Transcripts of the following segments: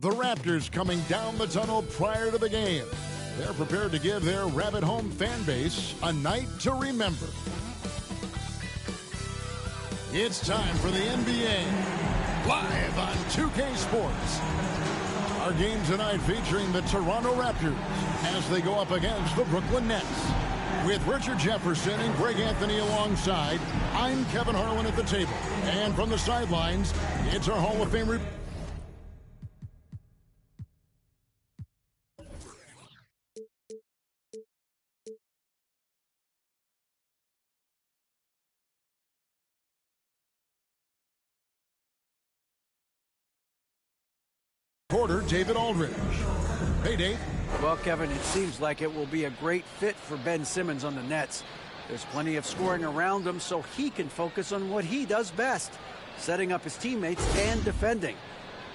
The Raptors coming down the tunnel prior to the game. They're prepared to give their Rabbit Home fan base a night to remember. It's time for the NBA, live on 2K Sports. Our game tonight featuring the Toronto Raptors as they go up against the Brooklyn Nets. With Richard Jefferson and Greg Anthony alongside, I'm Kevin Harlan at the table. And from the sidelines, it's our Hall of Fame reporter, David Aldridge. Hey, Dave. Well, Kevin, it seems like it will be a great fit for Ben Simmons on the Nets. There's plenty of scoring around him so he can focus on what he does best, setting up his teammates and defending.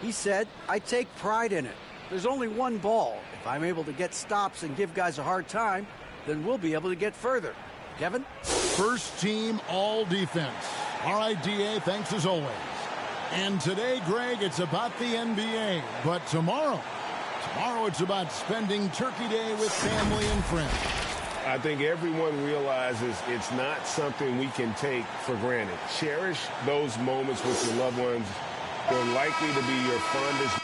He said, "I take pride in it. There's only one ball. If I'm able to get stops and give guys a hard time, then we'll be able to get further." Kevin? First team all defense. All right, DA, thanks as always. And today, Greg, it's about the NBA. But tomorrow it's about spending Turkey Day with family and friends. I think everyone realizes it's not something we can take for granted. Cherish those moments with your loved ones. They're likely to be your fondest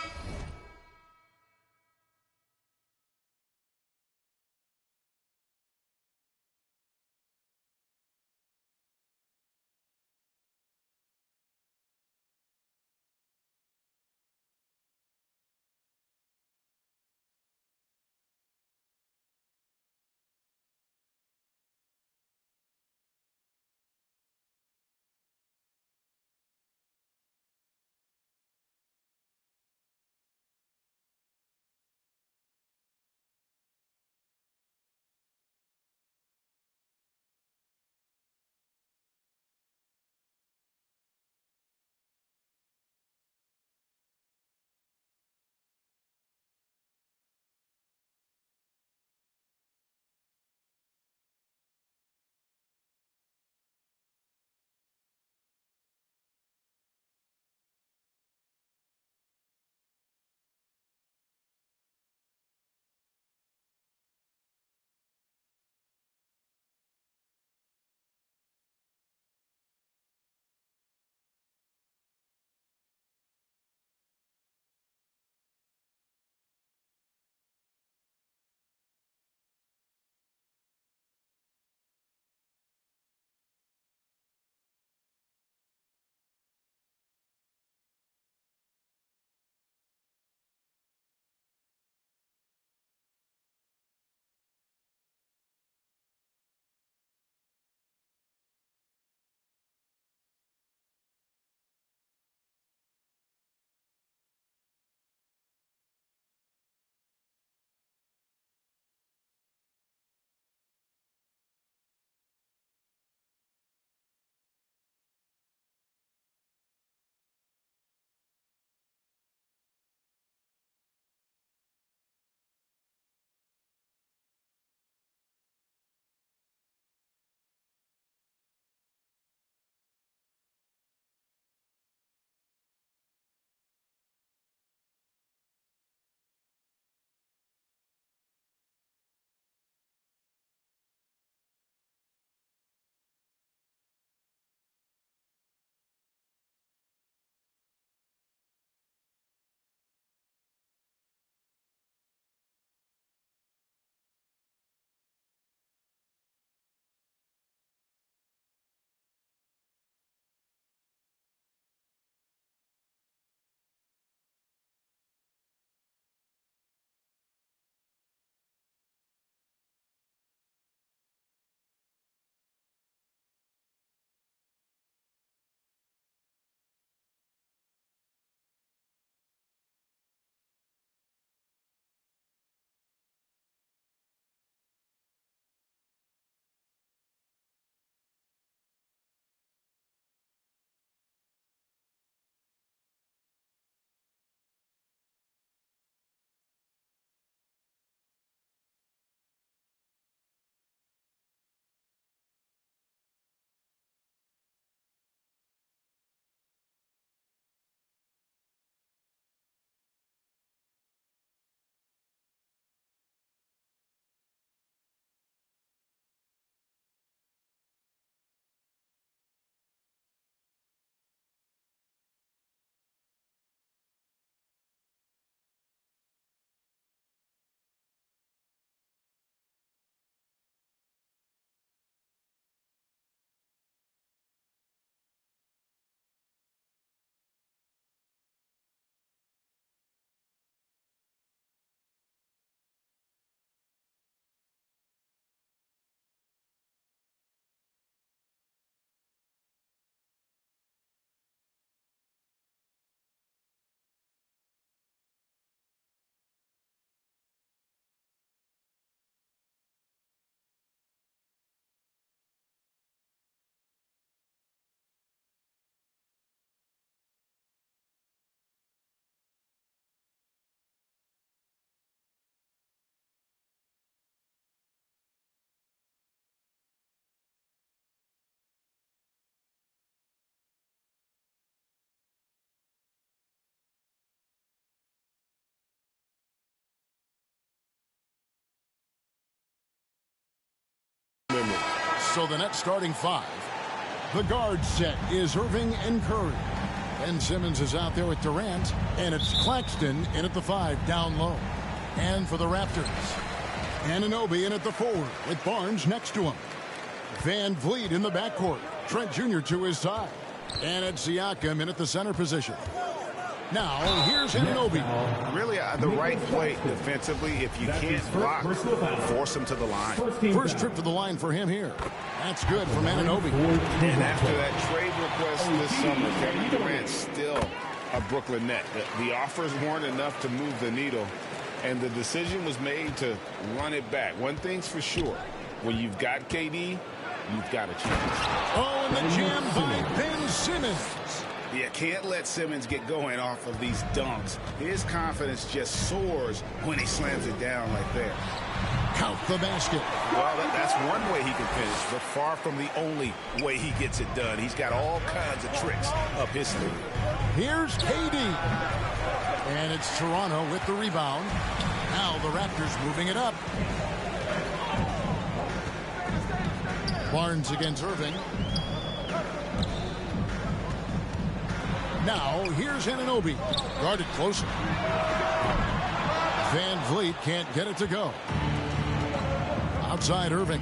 limit. So the Nets starting 5. The guard set is Irving and Curry. Ben Simmons is out there with Durant, and it's Claxton in at the 5 down low. And for the Raptors, Anunoby in at the 4 with Barnes next to him. Van Vliet in the backcourt. Trent Jr. to his side. And it's Siakam in at the center position. Now, here's Anunoby. Really the right play defensively. If you can't block, force him to the line. First trip to the line for him here. That's good from Anunoby. And after that trade request this summer, Kevin Durant's still a Brooklyn Net. The offers weren't enough to move the needle, and the decision was made to run it back. One thing's for sure. When you've got KD, you've got a chance. Oh, and the jam by Ben Simmons. You can't let Simmons get going off of these dunks. His confidence just soars when he slams it down like that. Count the basket. Well, that's one way he can finish, but far from the only way he gets it done. He's got all kinds of tricks up his sleeve. Here's KD. And it's Toronto with the rebound. Now the Raptors moving it up. Barnes against Irving. Now, here's Anunoby. Guarded closer. Van Vliet can't get it to go. Outside Irving.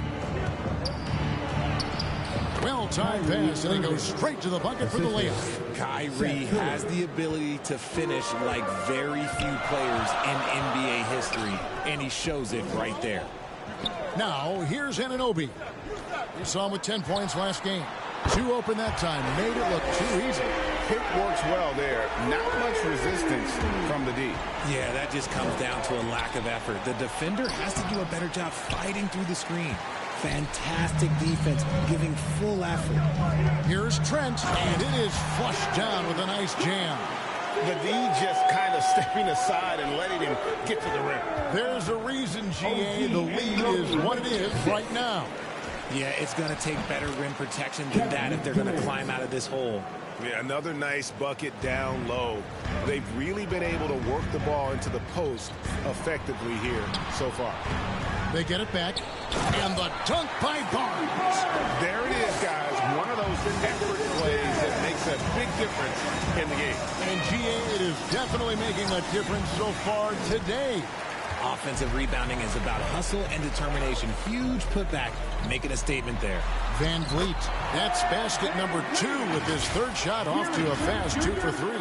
Well-timed pass, and he goes straight to the bucket for the layup. Kyrie has the ability to finish like very few players in NBA history, and he shows it right there. Now, here's Anunoby. We saw him with 10 points last game. 2 open that time. Made it look too easy. Pick works well there. Not much resistance from the D. Yeah, that just comes down to a lack of effort. The defender has to do a better job fighting through the screen. Fantastic defense, giving full effort. Here's Trent, and it is flushed down with a nice jam. The D just kind of stepping aside and letting him get to the rim. There's a reason, GA, the lead is what it is right now. Yeah, it's going to take better rim protection than that if they're going to climb out of this hole. Yeah, another nice bucket down low. They've really been able to work the ball into the post effectively here so far. They get it back, and the dunk by Barnes. There it is, guys. One of those effort plays that makes a big difference in the game. And GA, it is definitely making a difference so far today. Offensive rebounding is about hustle and determination. Huge putback, making a statement there. Van Vliet, that's basket number 2 with his third shot off to a fast 2 for 3.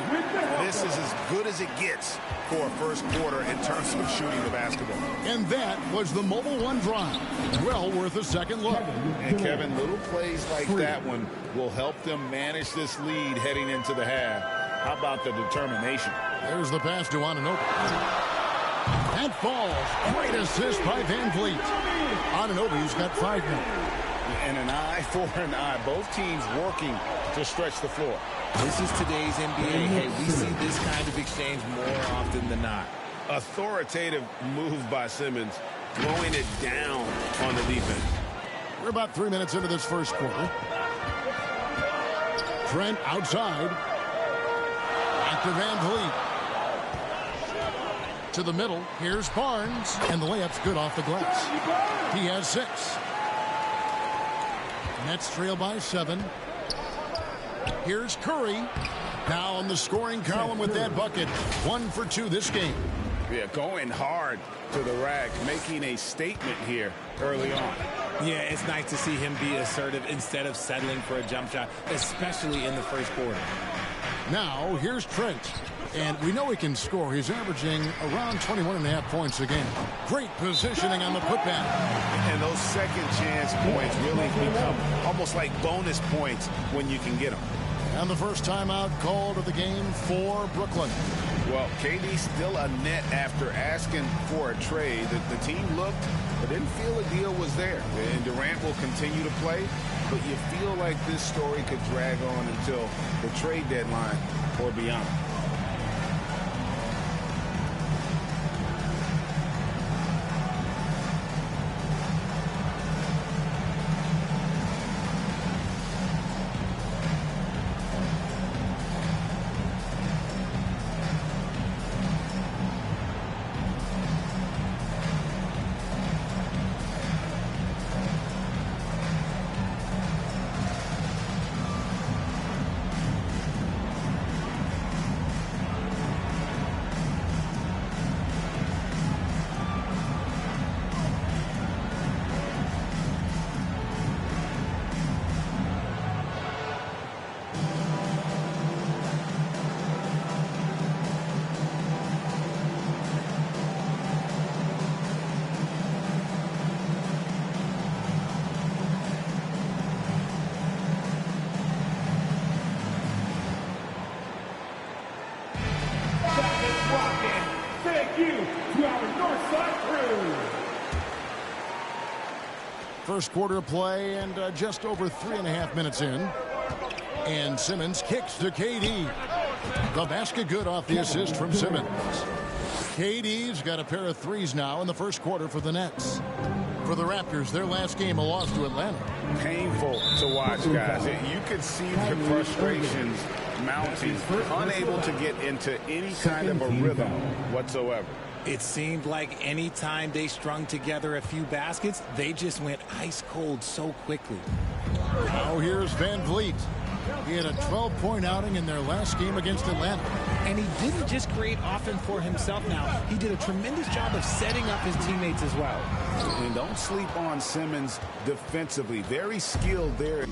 This is as good as it gets for a first quarter in terms of shooting the basketball. And that was the Mobile One drive. Well worth a second look. And Kevin, little plays like that one will help them manage this lead heading into the half. How about the determination? There's the pass to Anunoby. That falls. Great assist by Van Vliet. Anunoby's got 5 now. And an eye for an eye. Both teams working to stretch the floor. This is today's NBA. Hey, we see this kind of exchange more often than not. Authoritative move by Simmons, blowing it down on the defense. We're about 3 minutes into this first quarter. Trent outside. Back to Van Vliet. To the middle. Here's Barnes. And the layup's good off the glass. He has 6. Nets trail by 7. Here's Curry. Now on the scoring column with that bucket. 1 for 2 this game. Yeah, going hard to the rack, making a statement here early on. Yeah, it's nice to see him be assertive instead of settling for a jump shot, especially in the first quarter. Now, here's Trent. And we know he can score. He's averaging around 21.5 points a game. Great positioning on the putback. And those second chance points really become almost like bonus points when you can get them. And the first timeout called of the game for Brooklyn. Well, KD still a net after asking for a trade. The team looked but didn't feel a deal was there. And Durant will continue to play, but you feel like this story could drag on until the trade deadline or beyond. rocking. Thank you to our Northside crew. First quarter play and just over 3.5 minutes in. And Simmons kicks to KD. The basket good off the assist from Simmons. KD's got a pair of threes now in the first quarter for the Nets. For the Raptors, their last game, a loss to Atlanta. Painful to watch, guys. You could see their frustrations mounting, unable to get into any kind of a rhythm whatsoever. It seemed like any time they strung together a few baskets, they just went ice cold so quickly. Now here's Van Vliet. He had a 12-point outing in their last game against Atlanta. And he didn't just create offense for himself now. He did a tremendous job of setting up his teammates as well. And don't sleep on Simmons defensively. Very skilled there.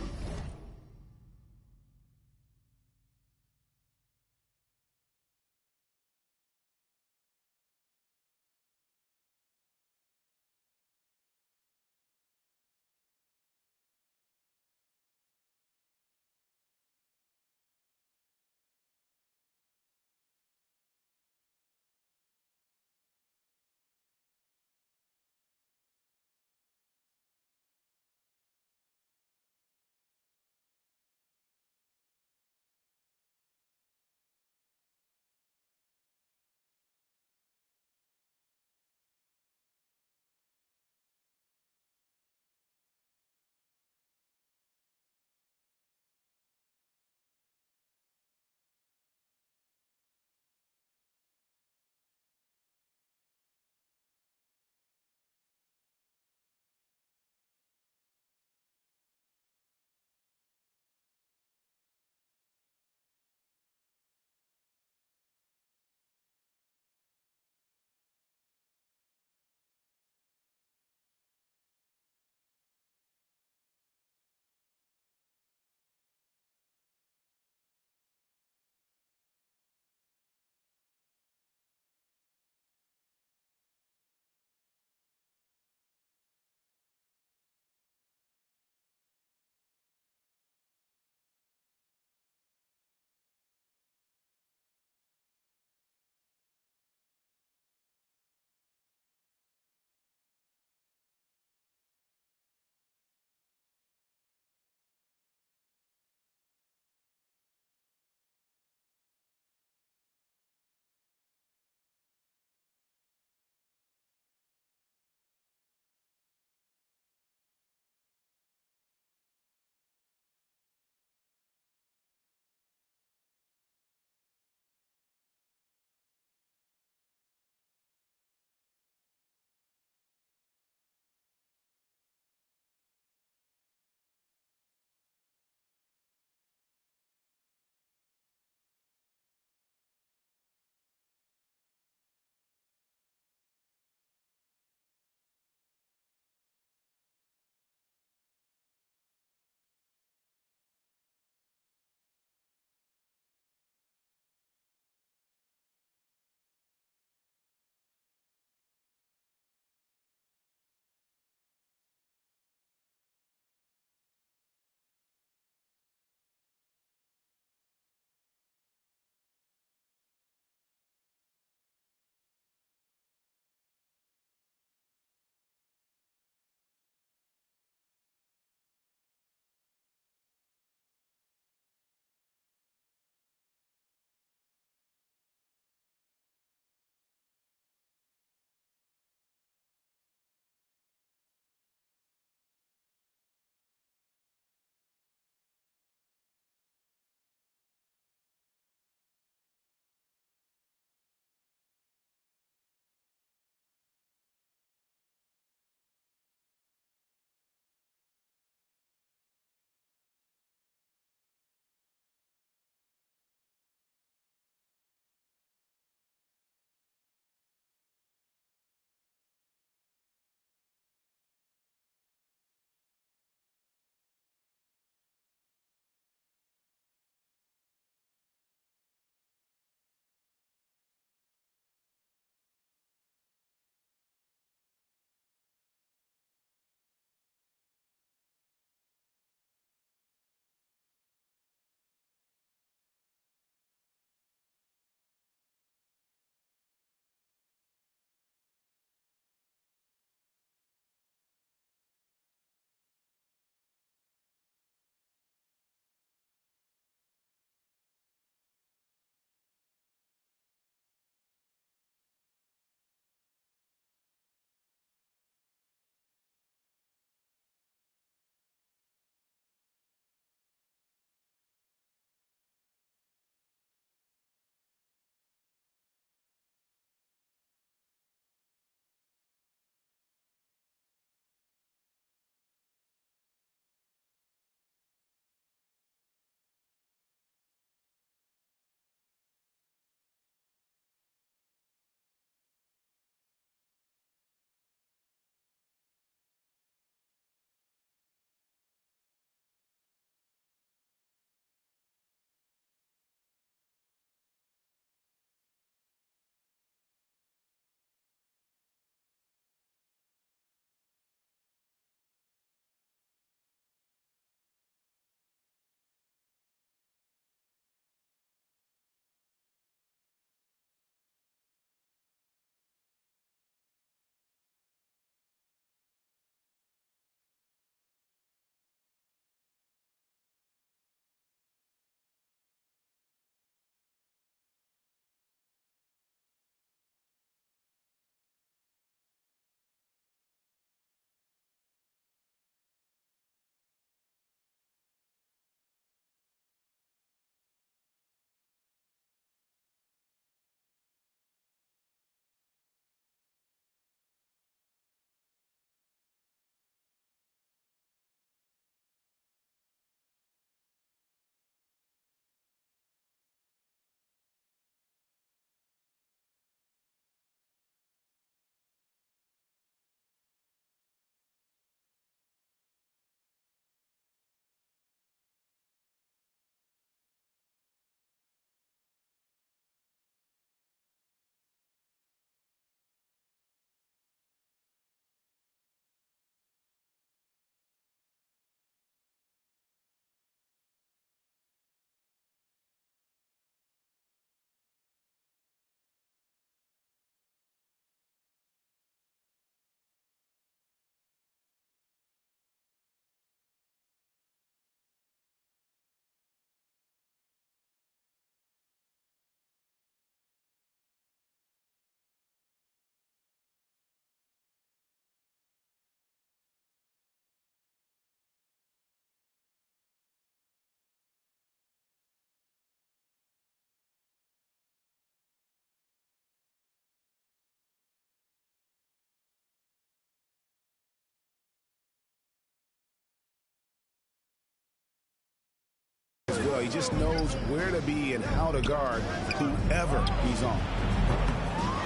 well. He just knows where to be and how to guard whoever he's on.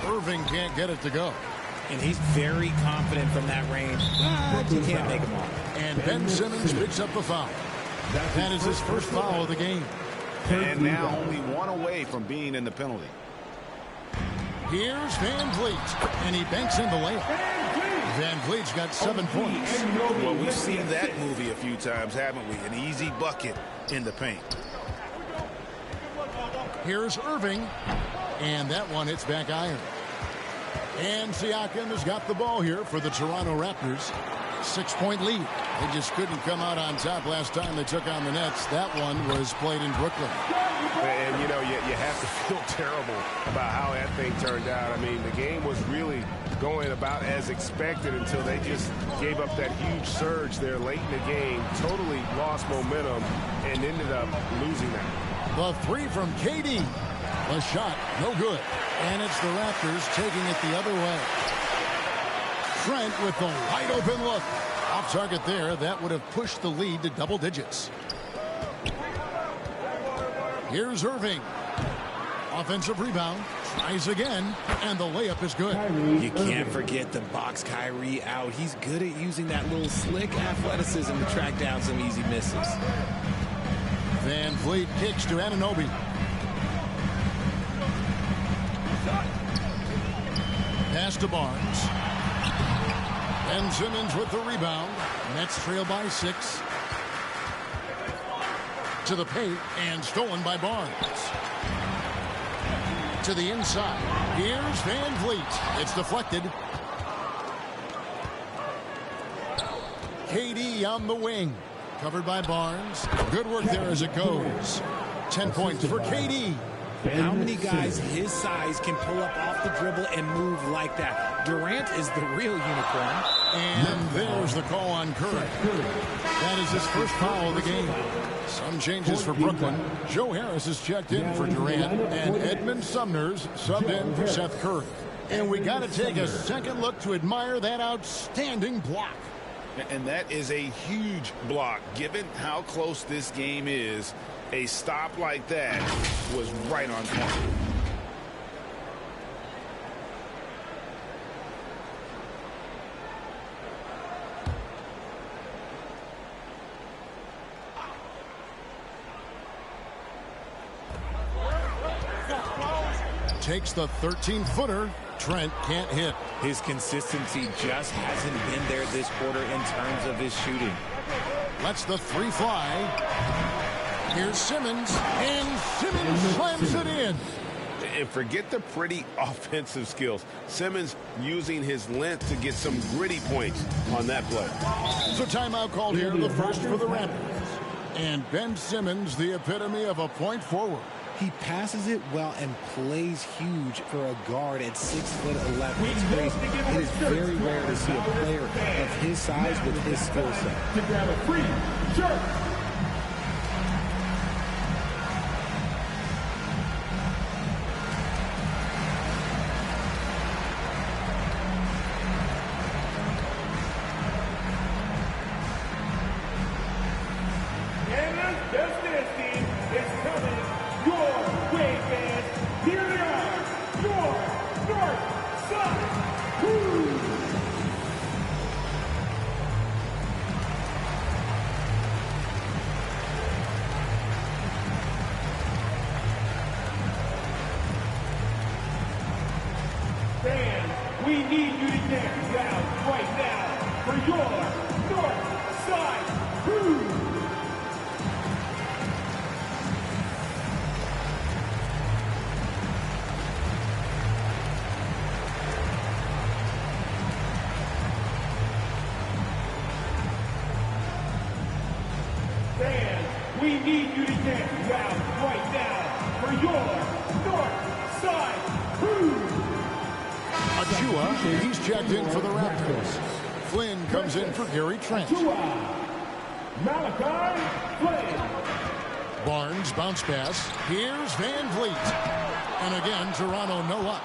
Irving can't get it to go. And he's very confident from that range. But you can't make him off. And Ben Simmons picks up the foul. That is his first foul of the game. And now only one away from being in the penalty. Here's Van Vliet, and he banks in the layup. Van Vliet's got 7 points. Well, we've seen that movie a few times, haven't we? An easy bucket in the paint. Here's Irving, and that one hits back iron. And Siakam has got the ball here for the Toronto Raptors. 6-point lead. They just couldn't come out on top last time they took on the Nets. That one was played in Brooklyn. And, you know, you have to feel terrible about how that thing turned out. I mean, the game was really going about as expected until they just gave up that huge surge there late in the game, totally lost momentum, and ended up losing that. The three from KD. A shot, no good. And it's the Raptors taking it the other way. Trent with the wide open look. Off target there. That would have pushed the lead to double digits. Here's Irving. Offensive rebound. Tries again. And the layup is good. You can't forget the box Kyrie out. He's good at using that little slick athleticism to track down some easy misses. Van Vliet kicks to Anunoby. Pass to Barnes. Ben Simmons with the rebound. Nets trail by 6. To the paint and stolen by Barnes. To the inside. Here's Van Vliet. It's deflected. KD on the wing. Covered by Barnes. Good work there as it goes. 10 points for KD. How many guys his size can pull up off the dribble and move like that? Durant is the real unicorn. And there's the call on Curry. That is his first foul of the game. Some changes for Brooklyn. Joe Harris is checked in for Durant, and Edmund Sumner's subbed in for Seth Curry. And we got to take a second look to admire that outstanding block. And that is a huge block. Given how close this game is, a stop like that was right on point. Takes the 13-footer. Trent can't hit. His consistency just hasn't been there this quarter in terms of his shooting. Lets the three fly. Here's Simmons, and Simmons slams it in. And forget the pretty offensive skills. Simmons using his length to get some gritty points on that play. So timeout called here, the first for the Raptors. And Ben Simmons, the epitome of a point forward. He passes it well and plays huge for a guard at 6'11". It's crazy. It is very rare to see a player of his size with his skill set. To grab a free shirt. We need you to get down right now for your North Side Crew. Fans, we need you to get down right now for your North Side Crew. Achua, he's checked in for the Raptors. Flynn comes in for Gary Trent. Malachi Flynn. Barnes bounce pass. Here's Van Vliet. And again, Toronto no up.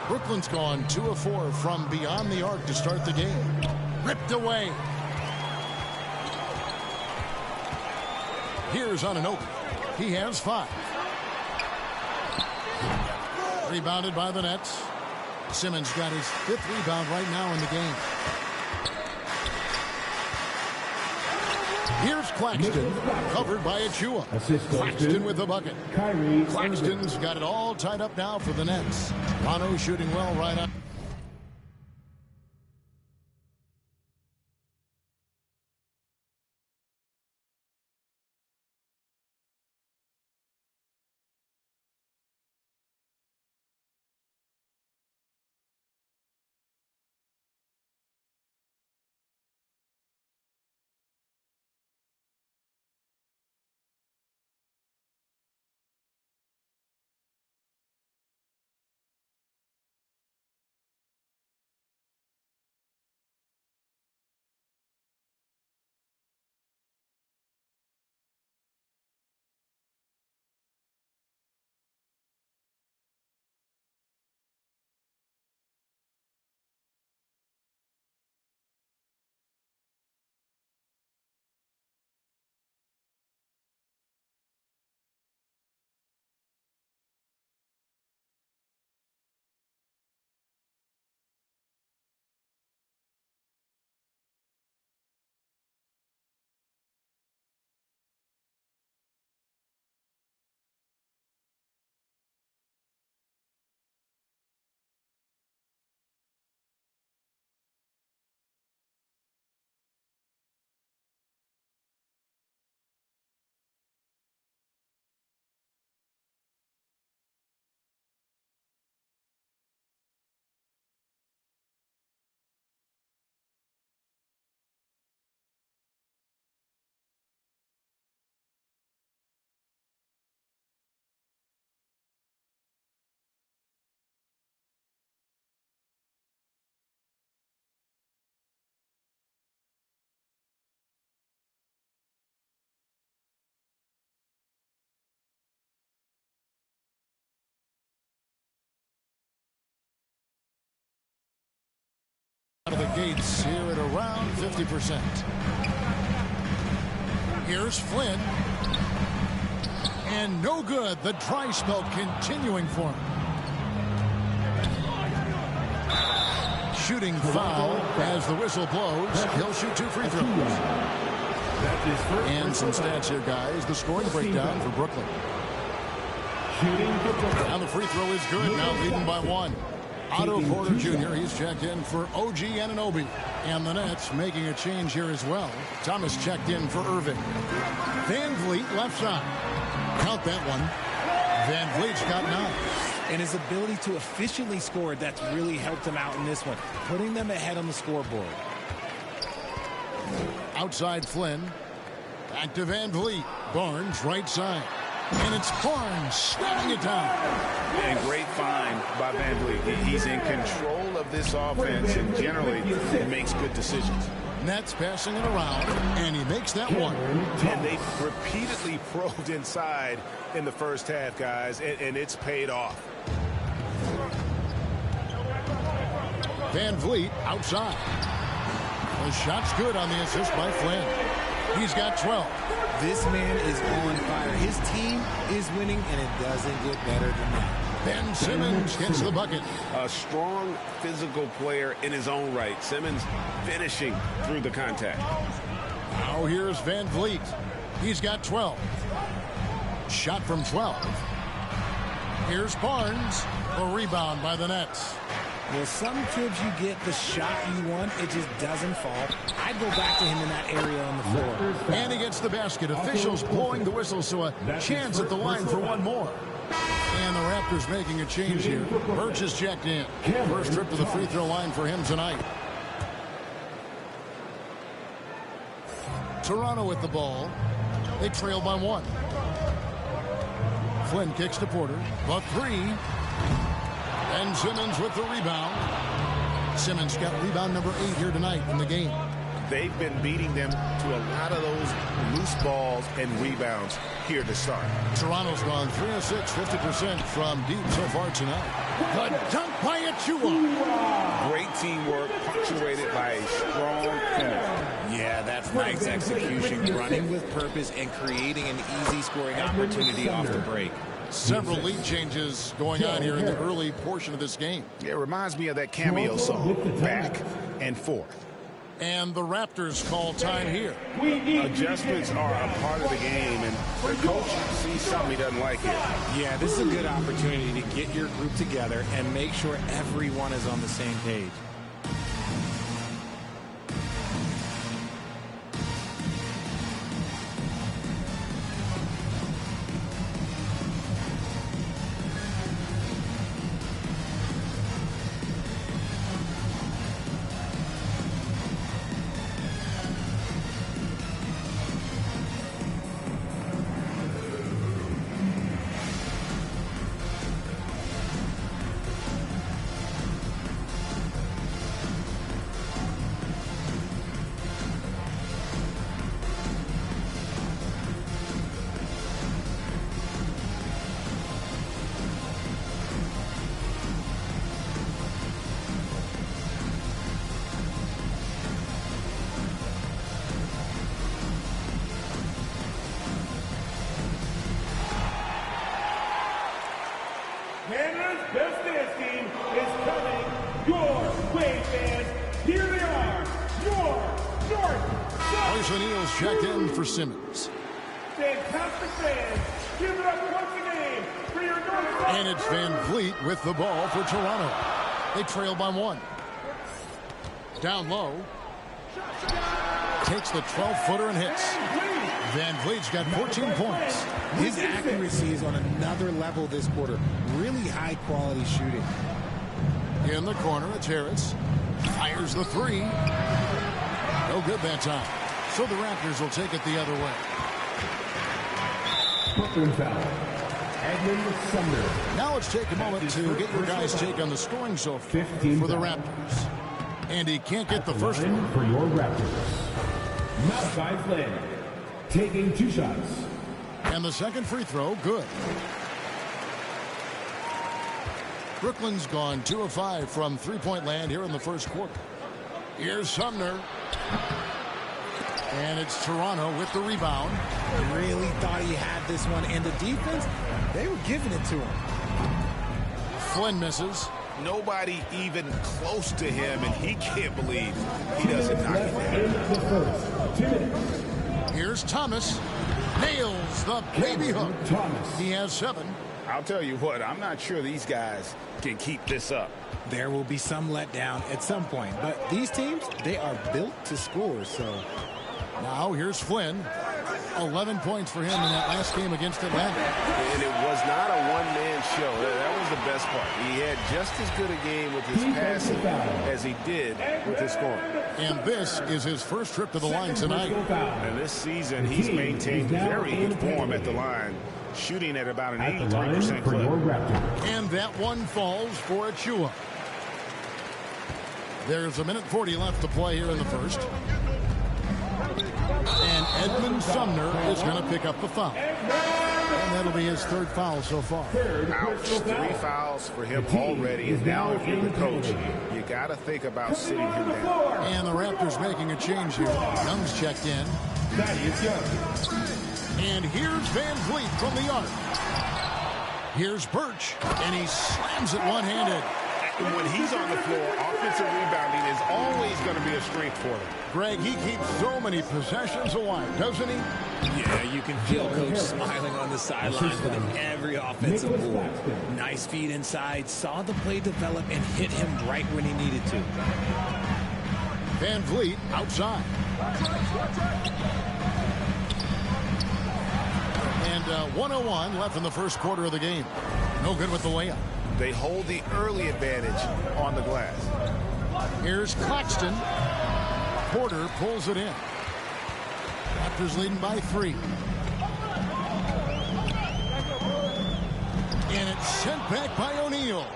Brooklyn's gone 2 of 4 from beyond the arc to start the game. Ripped away. Here's Anunoby. He has 5. Rebounded by the Nets. Simmons got his 5th rebound right now in the game. Here's Claxton, covered by Achua. Claxton with the bucket. Claxton's got it all tied up now for the Nets. Toronto shooting well right up. Out of the gates here at around 50%. Here's Flynn. And no good. The dry spell continuing for him. Shooting foul as the whistle blows. He'll shoot 2 free throws. And some stats here, guys. The scoring breakdown for Brooklyn. Now the free throw is good. Now leading by 1. Otto Porter Jr. He's checked in for OG Anunoby. And the Nets making a change here as well. Thomas checked in for Irving. Van Vliet left side. Count that one. Van Vliet's got 9. And his ability to efficiently score, that's really helped him out in this one, putting them ahead on the scoreboard. Outside Flynn. Back to Van Vliet. Barnes right side. And it's Barnes slamming it down. And great find by Van Vliet. He's in control of this offense and generally makes good decisions. Nets passing it around, and he makes that one. And they repeatedly probed inside in the first half, guys, and it's paid off. Van Vliet outside. The shot's good on the assist by Flynn. He's got 12. This man is on fire. His team is winning, and it doesn't get better than that. Ben Simmons gets the bucket. A strong physical player in his own right. Simmons finishing through the contact. Now here's Van Vliet. He's got 12. Shot from 12. Here's Barnes. A rebound by the Nets. Well, sometimes you get the shot you want, it just doesn't fall. I'd go back to him in that area on the floor. And he gets the basket. Officials blowing the whistle, so a chance at the line for one more. And the Raptors making a change here. Birch is checked in. First trip to the free throw line for him tonight. Toronto with the ball. They trail by 1. Flynn kicks to Porter. The 3. And Simmons with the rebound. Simmons got rebound number 8 here tonight in the game. They've been beating them to a lot of those loose balls and rebounds here to start. Toronto's gone 3 of 6, 50% from deep so far tonight. The dunk by Achua. Great teamwork, punctuated by a strong finish. Yeah, that's nice execution, running with purpose and creating an easy scoring opportunity off the break. Several lead changes going on here in the early portion of this game. It reminds me of that cameo song, Back and Forth. And the Raptors call time here. Adjustments are a part of the game, and the coach sees something he doesn't like here. Yeah, this is a good opportunity to get your group together and make sure everyone is on the same page. Canada's best dance team is coming your way, fans. Here they are, your North Side. Poison Eels checked in for Simmons. Fantastic fans. Give it up once again for your North Side. And it's Van Vliet with the ball for Toronto. They trail by 1. Down low. Takes the 12-footer and hits. Van Vliet's got 14 points. His accuracy is on another level this quarter. Really high-quality shooting. In the corner, it's Harris. Fires the 3. No good that time. So the Raptors will take it the other way. Brooklyn foul. Edmund Sumner. Now let's take a moment to get your guys' take on the scoring so far for the Raptors. And he can't get the first one. For your Raptors. Malachi Flynn. Taking 2 shots. And the second free throw, good. Brooklyn's gone 2 of 5 from three-point land here in the first quarter. Here's Sumner. And it's Toronto with the rebound. Really thought he had this one. And the defense, they were giving it to him. Flynn misses. Nobody even close to him, and he can't believe he doesn't knock it down. In the first 2 minutes. Here's Thomas. Nails the baby hook. Thomas. He has 7. I'll tell you what, I'm not sure these guys can keep this up. There will be some letdown at some point. But these teams, they are built to score, so... Now here's Flynn. 11 points for him in that last game against Atlanta. And it was not a one-man show. That was the best part. He had just as good a game with his passing as he did with his scoring. And this is his first trip to the line tonight. And this season, he's maintained very good form at the line, shooting at about an 83% clip. And that one falls for Achua. There's 1:40 left to play here in the first. And Edmund Sumner is going to pick up the foul. And that'll be his 3rd foul so far. Ouch, 3 fouls for him already. And now if you're the coach, you got to think about sitting him down. And the Raptors making a change here. Young's checked in. And here's Van Vliet from the arc. Here's Birch. And he slams it one-handed. When he's on the floor, offensive rebounding is always going to be a strength for him. Greg, he keeps so many possessions alive, doesn't he? Yeah, you can feel Coach smiling on the sidelines with every offensive move. Nice feed inside, saw the play develop, and hit him right when he needed to. Van Vliet outside. And 1:01 left in the first quarter of the game. No good with the layup. They hold the early advantage on the glass. Here's Claxton. Porter pulls it in. Raptors leading by 3. And it's sent back by O'Neal.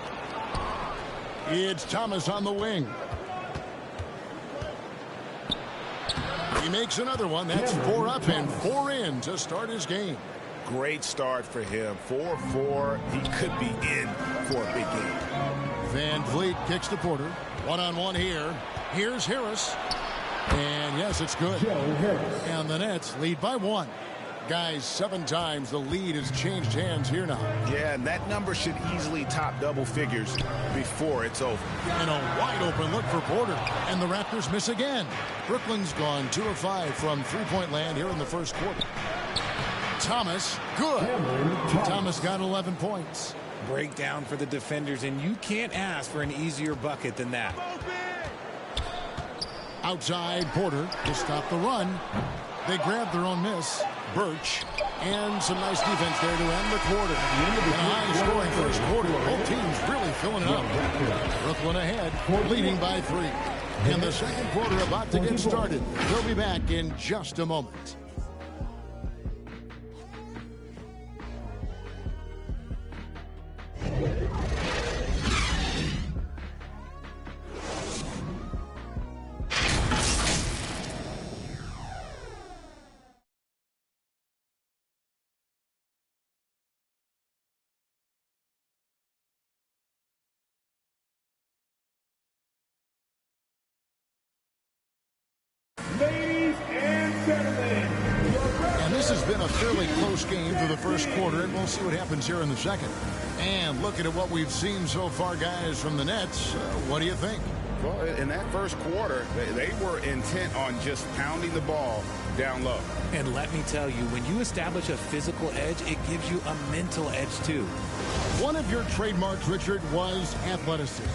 It's Thomas on the wing. He makes another one. That's 4 up and 4 in to start his game. Great start for him. 4-4. He could be in for a big game. Van Vliet kicks to Porter. 1-on-1 here. Here's Harris. And yes, it's good. And the Nets lead by 1. Guys, 7 times the lead has changed hands here now. Yeah, and that number should easily top double figures before it's over. And a wide open look for Porter. And the Raptors miss again. Brooklyn's gone 2 of 5 from three-point land here in the first quarter. Thomas, good. Thomas got 11 points. Breakdown for the defenders, and you can't ask for an easier bucket than that. Outside, Porter to stop the run. They grab their own miss. Birch, and some nice defense there to end the quarter. And a high-scoring first quarter. Both teams really filling it up. Brooklyn ahead, leading by 3. And the second quarter about to get started. We'll be back in just a moment. Ladies and gentlemen, and this has been a fairly close game for the first quarter, and we'll see what happens here in the second. And looking at what we've seen so far, guys, from the Nets, what do you think? Well, in that first quarter, they were intent on just pounding the ball down low. And let me tell you, when you establish a physical edge, it gives you a mental edge, too. One of your trademarks, Richard, was athleticism.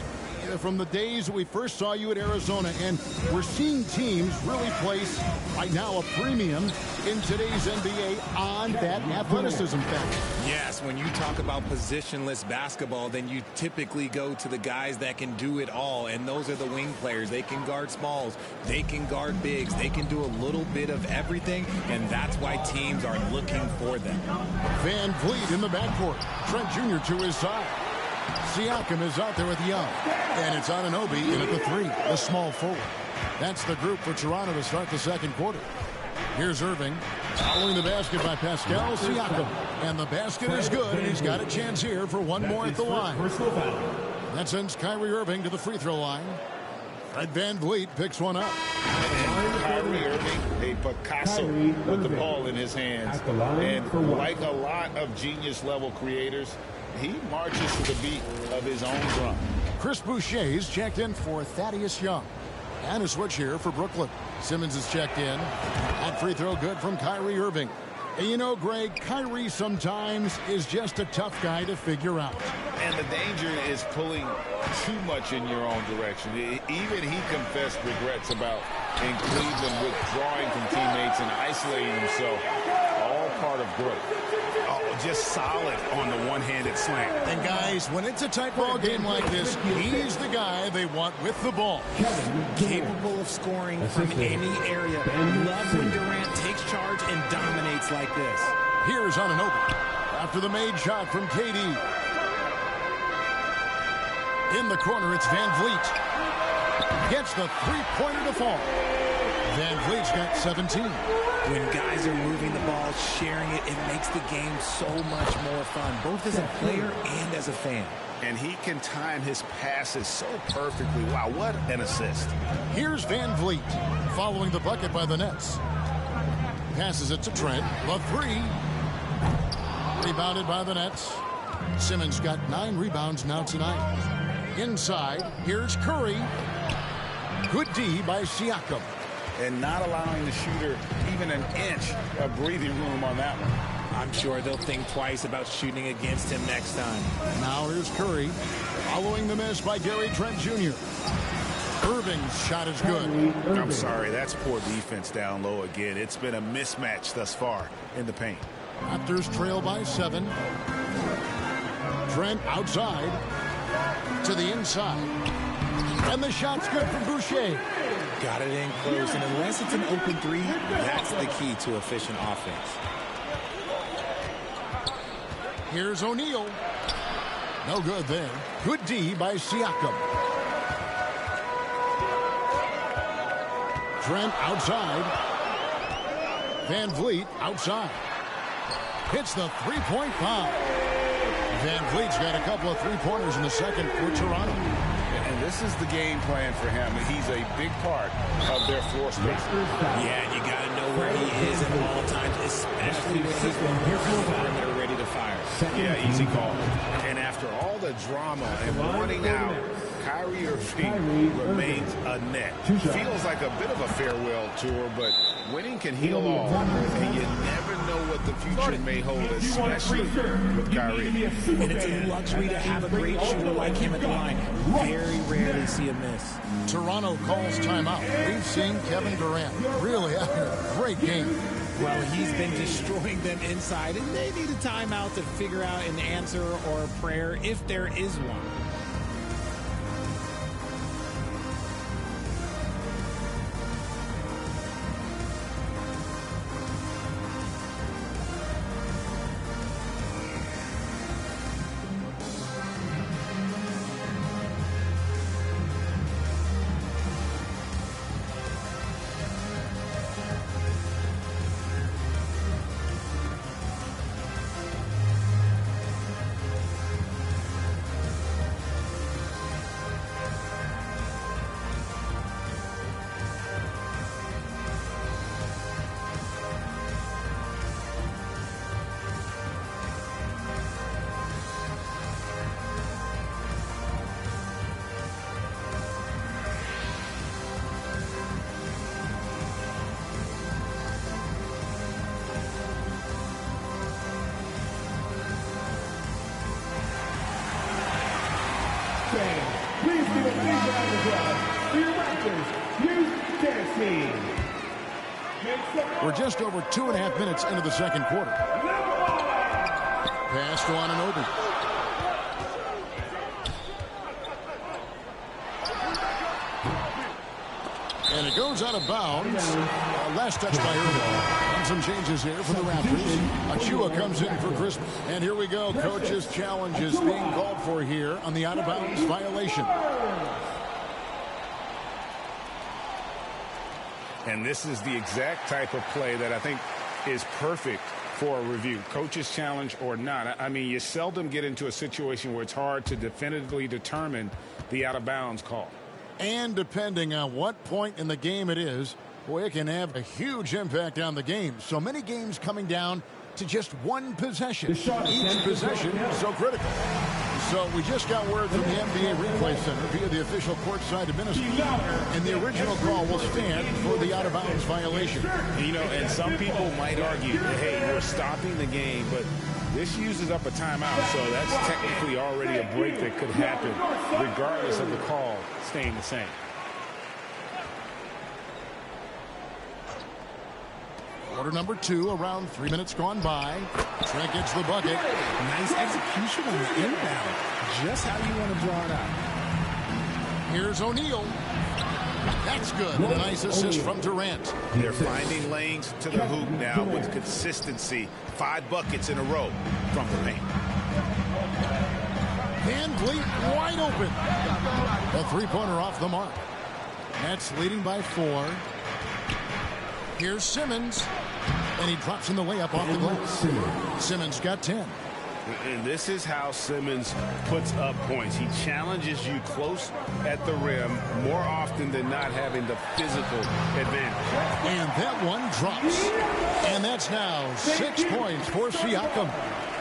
From the days that we first saw you at Arizona, and we're seeing teams really place right now a premium in today's NBA on that athleticism factor. Yes, when you talk about positionless basketball, then you typically go to the guys that can do it all, and those are the wing players. They can guard smalls, they can guard bigs, they can do a little bit of everything, and that's why teams are looking for them. Van Vliet in the backcourt. Trent Jr. to his side. Siakam is out there with Young. And it's Anunoby in at the 3, the small forward. That's the group for Toronto to start the second quarter. Here's Irving, following the basket by Pascal Siakam. And the basket is good, and he's got a chance here for one more at the line. That sends Kyrie Irving to the free throw line. Fred Van Vliet picks one up. And Kyrie Irving, a Picasso with the ball in his hands. And like a lot of genius-level creators, he marches to the beat of his own drum. Chris Boucher is checked in for Thaddeus Young. And a switch here for Brooklyn. Simmons is checked in. That free throw good from Kyrie Irving. And you know, Greg, Kyrie sometimes is just a tough guy to figure out. And the danger is pulling too much in your own direction. Even he confessed regrets about in Cleveland withdrawing from teammates and isolating himself. All part of growth. Oh, just solid on the one-handed slam. And guys, when it's a tight ball game like this, he's the guy they want with the ball. Capable of scoring from any area. Love when Durant takes charge and dominates like this. Here's Anunoby after the made shot from KD. In the corner, it's Van Vliet. Gets the three-pointer to fall. Van Vliet's got 17. When guys are moving the ball, sharing it, it makes the game so much more fun, both as a player and as a fan. And he can time his passes so perfectly. Wow, what an assist. Here's Van Vliet following the bucket by the Nets. Passes it to Trent. The 3. Rebounded by the Nets. Simmons got 9 rebounds now tonight. Inside, here's Curry. Good D by Siakam. And not allowing the shooter even an inch of breathing room on that one. I'm sure they'll think twice about shooting against him next time. Now here's Curry, following the miss by Gary Trent Jr. Irving's shot is good. I'm sorry, that's poor defense down low again. It's been a mismatch thus far in the paint. Raptors trail by 7. Trent outside to the inside. And the shot's good from Boucher. Got it in close, and unless it's an open 3, that's the key to efficient offense. Here's O'Neal. No good there. Good D by Siakam. Trent outside. Van Vliet outside. Hits the three-point foul. Van Vliet's got a couple of three-pointers in the second for Toronto. And this is the game plan for him. He's a big part of their floor space. Yeah, you got to know where he is at all times, especially when he's when they're ready to fire. Yeah, easy call. And after all the drama and wanting out, Kyrie Irving remains a net. Feels like a bit of a farewell tour, but winning can heal all. And you never know what the future may hold, especially with Kyrie. And it's a luxury to have a great shooter like him at the line. Very rarely see a miss. Toronto calls timeout. We've seen Kevin Durant really having a great game. Well, he's been destroying them inside, and they need a timeout to figure out an answer or a prayer if there is one. Please give a big round of applause for your Raptors youth tennis team. We're just over 2.5 minutes into the second quarter. Pass to Anunoby. And it goes out of bounds. Last touch by Irving. And some changes here for the Raptors. Achua comes in for Chris. And here we go. Coach's challenge is being called for here on the out-of-bounds violation. And this is the exact type of play that I think is perfect for a review. Coach's challenge or not. I mean, you seldom get into a situation where it's hard to definitively determine the out-of-bounds call. And depending on what point in the game it is, boy, it can have a huge impact on the game. So many games coming down to just one possession. Each possession so critical. So we just got word from the NBA Replay Center via the official courtside administrator. And the original call will stand for the out-of-bounds violation. You know, and some people might argue that, hey, we're stopping the game, but this uses up a timeout, so that's technically already a break that could happen regardless of the call staying the same. Quarter number 2, around 3 minutes gone by. Trent gets the bucket. Nice execution on the inbound. Just how you want to draw it out. Here's O'Neal. That's good. And a nice assist from Durant. They're finding lanes to the hoop now with consistency. 5 buckets in a row from the paint. Van Vliet wide open. A three-pointer off the mark. Nets leading by 4. Here's Simmons. And he drops in the layup off the glass. Simmons got 10. And this is how Simmons puts up points. He challenges you close at the rim more often than not, having the physical advantage. And that one drops. And that's now 6 points for Siakam.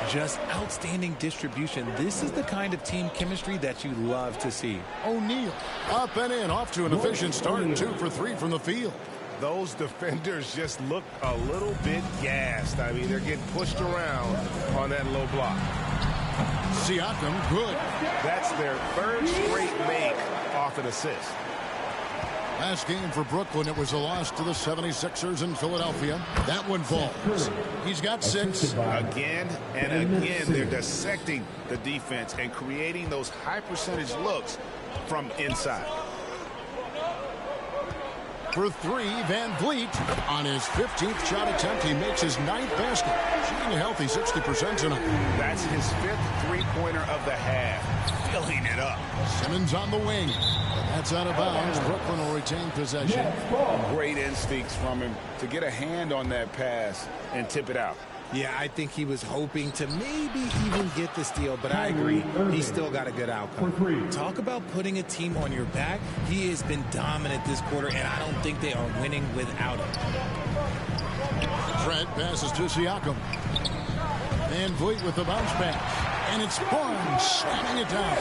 Just outstanding distribution. This is the kind of team chemistry that you love to see. O'Neal up and in, off to an efficient start. 2 for 3 from the field. Those defenders just look a little bit gassed. I mean, they're getting pushed around on that low block. Siakam, good. That's their 3rd straight make off an assist. Last game for Brooklyn, it was a loss to the 76ers in Philadelphia. That one falls. He's got 6. Again and again, they're dissecting the defense and creating those high percentage looks from inside. For 3, Van Vliet on his 15th shot attempt. He makes his 9th basket. Shooting a healthy 60% tonight. That's his 5th three-pointer of the half. Filling it up. Simmons on the wing. That's out of bounds. Brooklyn will retain possession. Great instincts from him to get a hand on that pass and tip it out. Yeah, I think he was hoping to maybe even get the steal, but I agree. He's still got a good outcome. Talk about putting a team on your back. He has been dominant this quarter, and I don't think they are winning without him. Trent passes to Siakam. Van Vliet with the bounce pass. And it's Barnes slamming it down.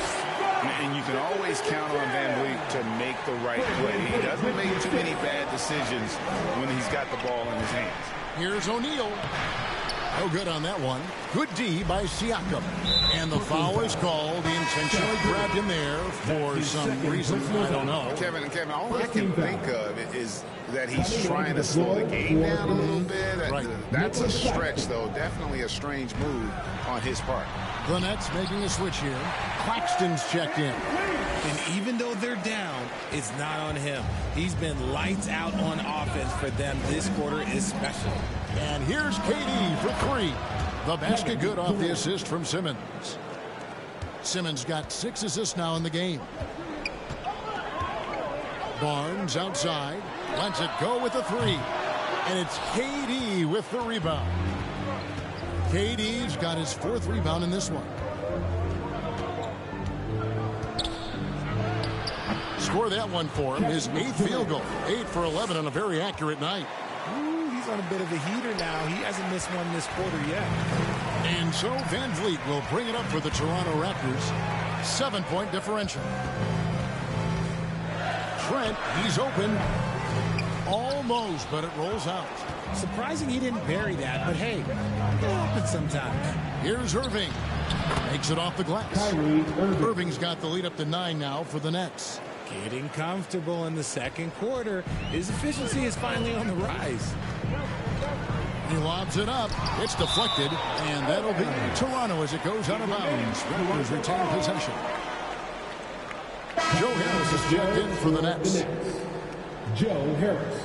And you can always count on Van Vliet to make the right play. He doesn't make too many bad decisions when he's got the ball in his hands. Here's O'Neal. No good on that one. Good D by Siakam. And the foul is called. He intentionally grabbed him there for some reason. I don't know. Kevin, all I can think of is that he's trying to slow the game down a little bit. Right. That's a stretch, though. Definitely a strange move on his part. The Nets making a switch here. Claxton's checked in. And even though they're down, it's not on him. He's been lights out on offense for them this quarter especially. And here's KD for three. The basket good off the assist from Simmons. Simmons got 6 assists now in the game. Barnes outside. Lets it go with the three. And it's KD with the rebound. KD's got his 4th rebound in this one. Score that one for him. His 8th field goal. 8 for 11 on a very accurate night. Ooh, he's on a bit of a heater now. He hasn't missed one this quarter yet. And so Van Vliet will bring it up for the Toronto Raptors. 7-point differential. Trent, he's open. Almost, but it rolls out. Surprising he didn't bury that, but hey, it happens sometimes. Here's Irving. Makes it off the glass. Irving's got the lead up to 9 now for the Nets. Getting comfortable in the second quarter. His efficiency is finally on the rise. He lobs it up. It's deflected, and that'll be Toronto as it goes out of bounds. Raptors retain possession. Joe Harris is checked in for the Nets. Joe Harris.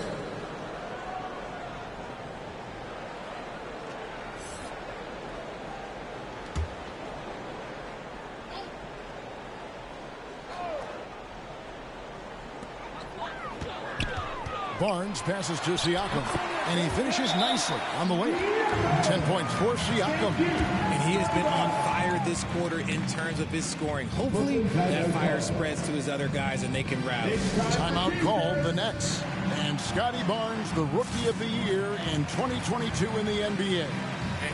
Barnes passes to Siakam, and he finishes nicely on the way. 10 points for Siakam. And he has been on fire this quarter in terms of his scoring. Hopefully that fire spreads to his other guys and they can rally. Timeout called the Nets. And Scotty Barnes, the Rookie of the Year in 2022 in the NBA.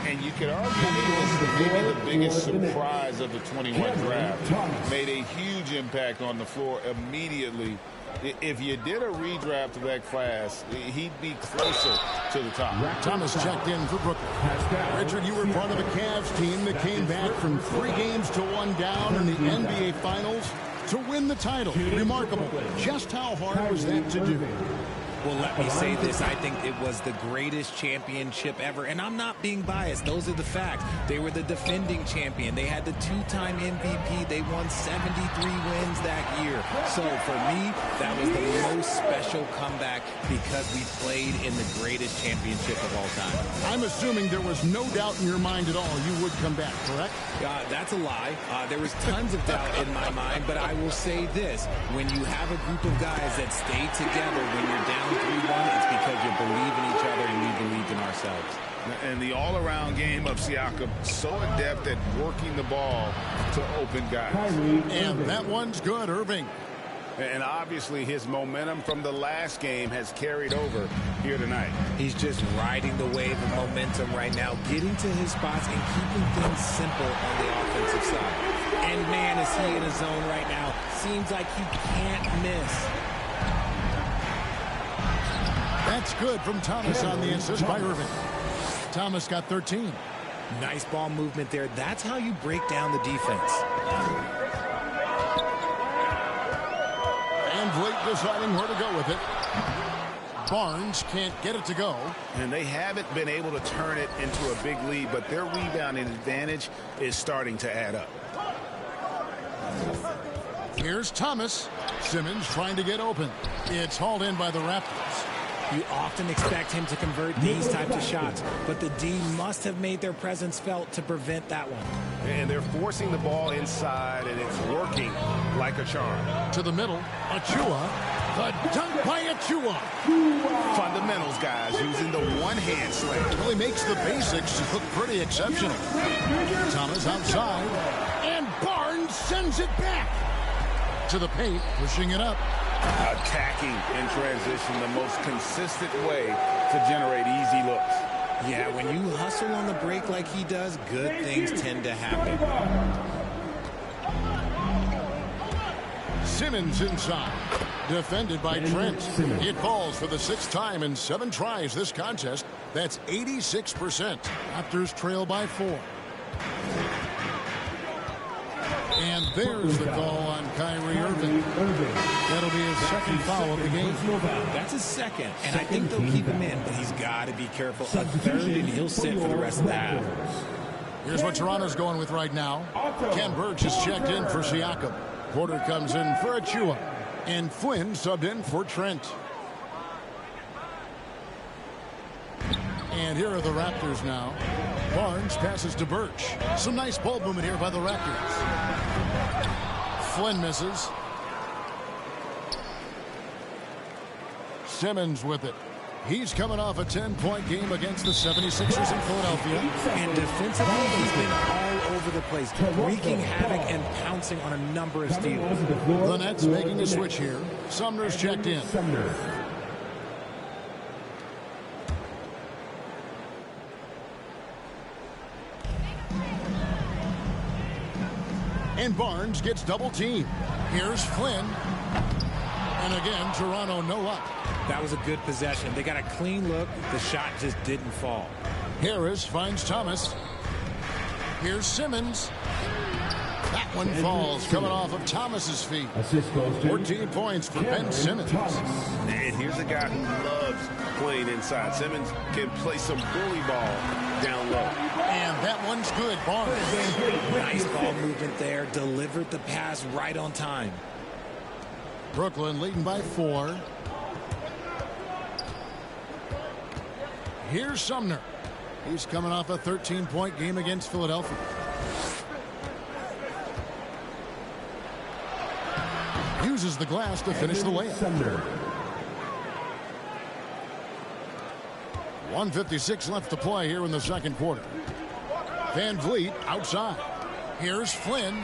And you could argue he was maybe the biggest surprise of the 21 draft. Made a huge impact on the floor immediately. If you did a redraft of that class, he'd be closer to the top. Thomas checked in for Brooklyn. Richard, you were part of a Cavs team that came back from 3 games to 1 down in the NBA Finals to win the title. Remarkable. Just how hard was that to do? Well, let me say this. I think it was the greatest championship ever. And I'm not being biased. Those are the facts. They were the defending champion. They had the 2-time MVP. They won 73 wins that year. So for me, that was the most special comeback because we played in the greatest championship of all time. I'm assuming there was no doubt in your mind at all you would come back, correct? That's a lie. There was tons of doubt in my mind, but I will say this. When you have a group of guys that stay together when you're down 3-1, it's because you believe in each other and we believed in ourselves. And the all-around game of Siakam, so adept at working the ball to open guys. And that one's good, Irving. And obviously his momentum from the last game has carried over here tonight. He's just riding the wave of momentum right now, getting to his spots and keeping things simple on the offensive side. And man, is he in a zone right now. Seems like he can't miss. That's good from Thomas on the assist by Irving. Thomas got 13. Nice ball movement there. That's how you break down the defense. Van Vliet deciding where to go with it. Barnes can't get it to go. And they haven't been able to turn it into a big lead, but their rebounding advantage is starting to add up. Here's Thomas. Simmons trying to get open. It's hauled in by the Raptors. You often expect him to convert these types of shots, but the D must have made their presence felt to prevent that one. And they're forcing the ball inside, and it's working like a charm. To the middle, Achua The dunk by Achua. Fundamentals, guys, using the one-hand slam. Really makes the basics look pretty exceptional. Thomas outside, and Barnes sends it back to the paint, pushing it up. Attacking in transition, the most consistent way to generate easy looks. Yeah, when you hustle on the break like he does, good things tend to happen. Simmons inside. Defended by Trent. It falls for the 6th time in 7 tries this contest. That's 86%. Raptors trail by 4. And there's the call on Kyrie Irving. That'll be his 2nd foul of the game. That's his 2nd, and I think they'll keep him in, but he's got to be careful. A 3rd, and he'll sit for the rest of the half. Here's what Toronto's going with right now. Ken Burch is checked in for Siakam. Porter comes in for Achua. And Flynn subbed in for Trent. And here are the Raptors now. Barnes passes to Burch. Some nice ball movement here by the Raptors. Flynn misses. Simmons with it. He's coming off a 10-point game against the 76ers in Philadelphia. And defensively, he's been all over the place, wreaking havoc and pouncing on a number of steals. The Nets making a switch here. Sumner's checked in. And Barnes gets double teamed. Here's Flynn. And again, Toronto no up. That was a good possession. They got a clean look. The shot just didn't fall. Harris finds Thomas. Here's Simmons. That one falls, coming off of Thomas's feet. 14 points for Ben Simmons. And here's a guy who loves playing inside. Simmons can play some bully ball down low. And that one's good. Barnes. Nice ball movement there. Delivered the pass right on time. Brooklyn leading by 4. Here's Sumner. He's coming off a 13-point game against Philadelphia. Uses the glass to finish the layup. 1:56 left to play here in the 2nd quarter. Van Vliet outside. Here's Flynn.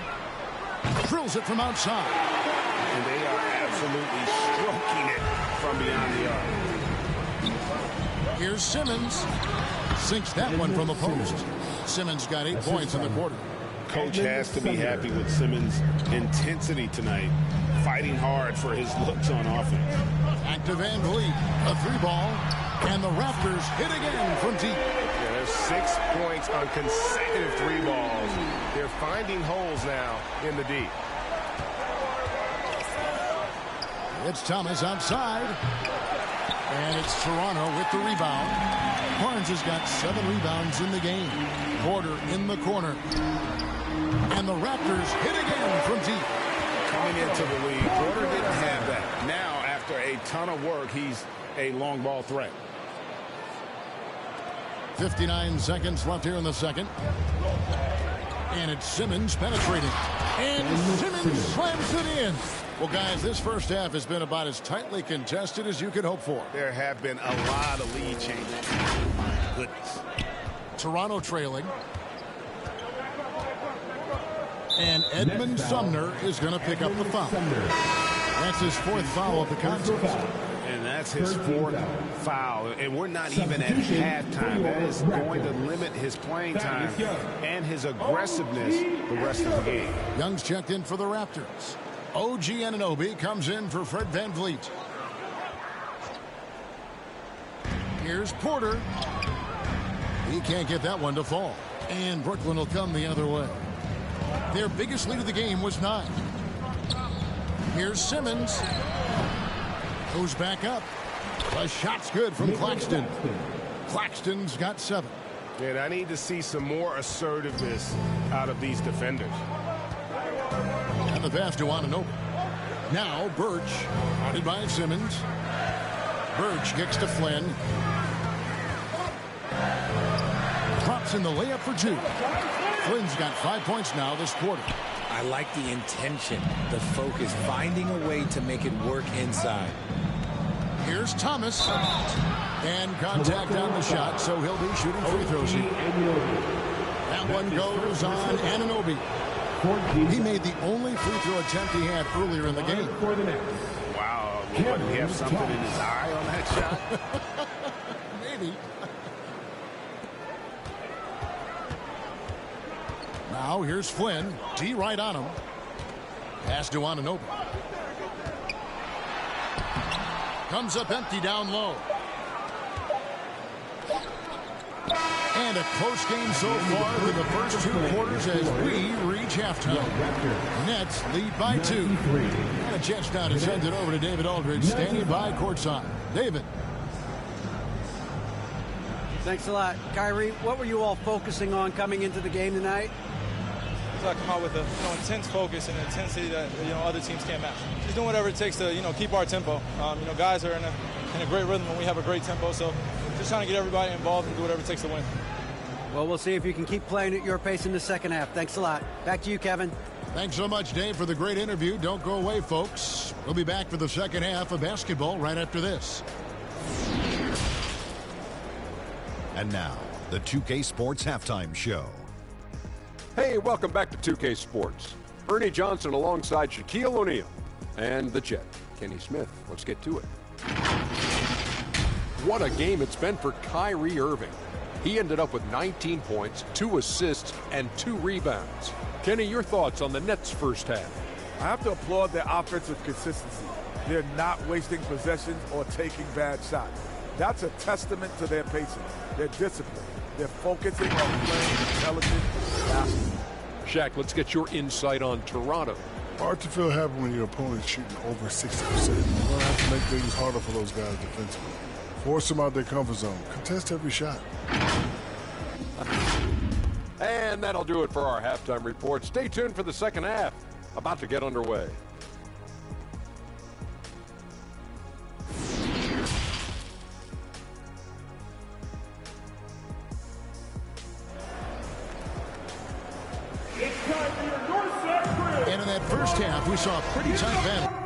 Drills it from outside. And they are absolutely stroking it from beyond the arc. Here's Simmons. Sinks that one from the post. Simmons got 8 points in the quarter. Coach has to be happy with Simmons' intensity tonight, fighting hard for his looks on offense. Back to Van Vliet. A 3-ball. And the Raptors hit again from deep. Yeah, there's 6 points on consecutive 3 balls. They're finding holes now in the deep. It's Thomas outside. And it's Toronto with the rebound. Barnes has got 7 rebounds in the game. Porter in the corner. And the Raptors hit again from deep. Coming into the league, Porter didn't have that. Now, after a ton of work, he's a long ball threat. 59 seconds left here in the 2nd. And it's Simmons penetrating. And Simmons slams it in. Well, guys, this first half has been about as tightly contested as you could hope for. There have been a lot of lead changes. My goodness. Toronto trailing. And Edmund Sumner is going to pick up the foul. That's his 4th foul of the contest. And that's his 4th foul. And we're not even at halftime. That is going to limit his playing time and his aggressiveness the rest of the game. Young's checked in for the Raptors. OG Anunoby comes in for Fred Van Vliet. Here's Porter. He can't get that one to fall. And Brooklyn will come the other way. Their biggest lead of the game was 9. Here's Simmons. Goes back up. The shot's good from Claxton. Claxton's got 7. And I need to see some more assertiveness out of these defenders. And the pass to Anunoby. Now Birch, guarded by Simmons. Birch kicks to Flynn. Drops in the layup for 2. Flynn's got 5 points now this quarter. I like the intention, the focus, finding a way to make it work inside. Here's Thomas. And contact on the shot, so he'll be shooting free throws here. That one goes on Anunoby. He made the only free throw attempt he had earlier in the game. Wow, did he have something in his eye on that shot? Maybe. Now here's Flynn. D right on him. Pass to Anunoby. Comes up empty down low. And a close game so far through the first 2 quarters as we reach halftime. Nets lead by 2. And a chance now to send it over to David Aldridge, standing by courtside. David. Thanks a lot. Kyrie, what were you all focusing on coming into the game tonight? So I come out with a intense focus and intensity that other teams can't match. Just doing whatever it takes to keep our tempo. Guys are in a great rhythm when we have a great tempo. So just trying to get everybody involved and do whatever it takes to win. Well, we'll see if you can keep playing at your pace in the second half. Thanks a lot. Back to you, Kevin. Thanks so much, Dave, for the great interview. Don't go away, folks. We'll be back for the second half of basketball right after this. And now, the 2K Sports Halftime Show. Hey, welcome back to 2K Sports. Ernie Johnson alongside Shaquille O'Neal and the Jet, Kenny Smith. Let's get to it. What a game it's been for Kyrie Irving. He ended up with 19 points, 2 assists, and 2 rebounds. Kenny, your thoughts on the Nets' first half? I have to applaud their offensive consistency. They're not wasting possessions or taking bad shots. That's a testament to their pacing, their discipline. They're focusing on playing intelligent basketball. Shaq, let's get your insight on Toronto. Hard to feel happy when your opponent's shooting over 60%. You're going to have to make things harder for those guys defensively. Force them out their comfort zone. Contest every shot. And that'll do it for our halftime report. Stay tuned for the second half. About to get underway. And in that first half, we saw a pretty tight battle.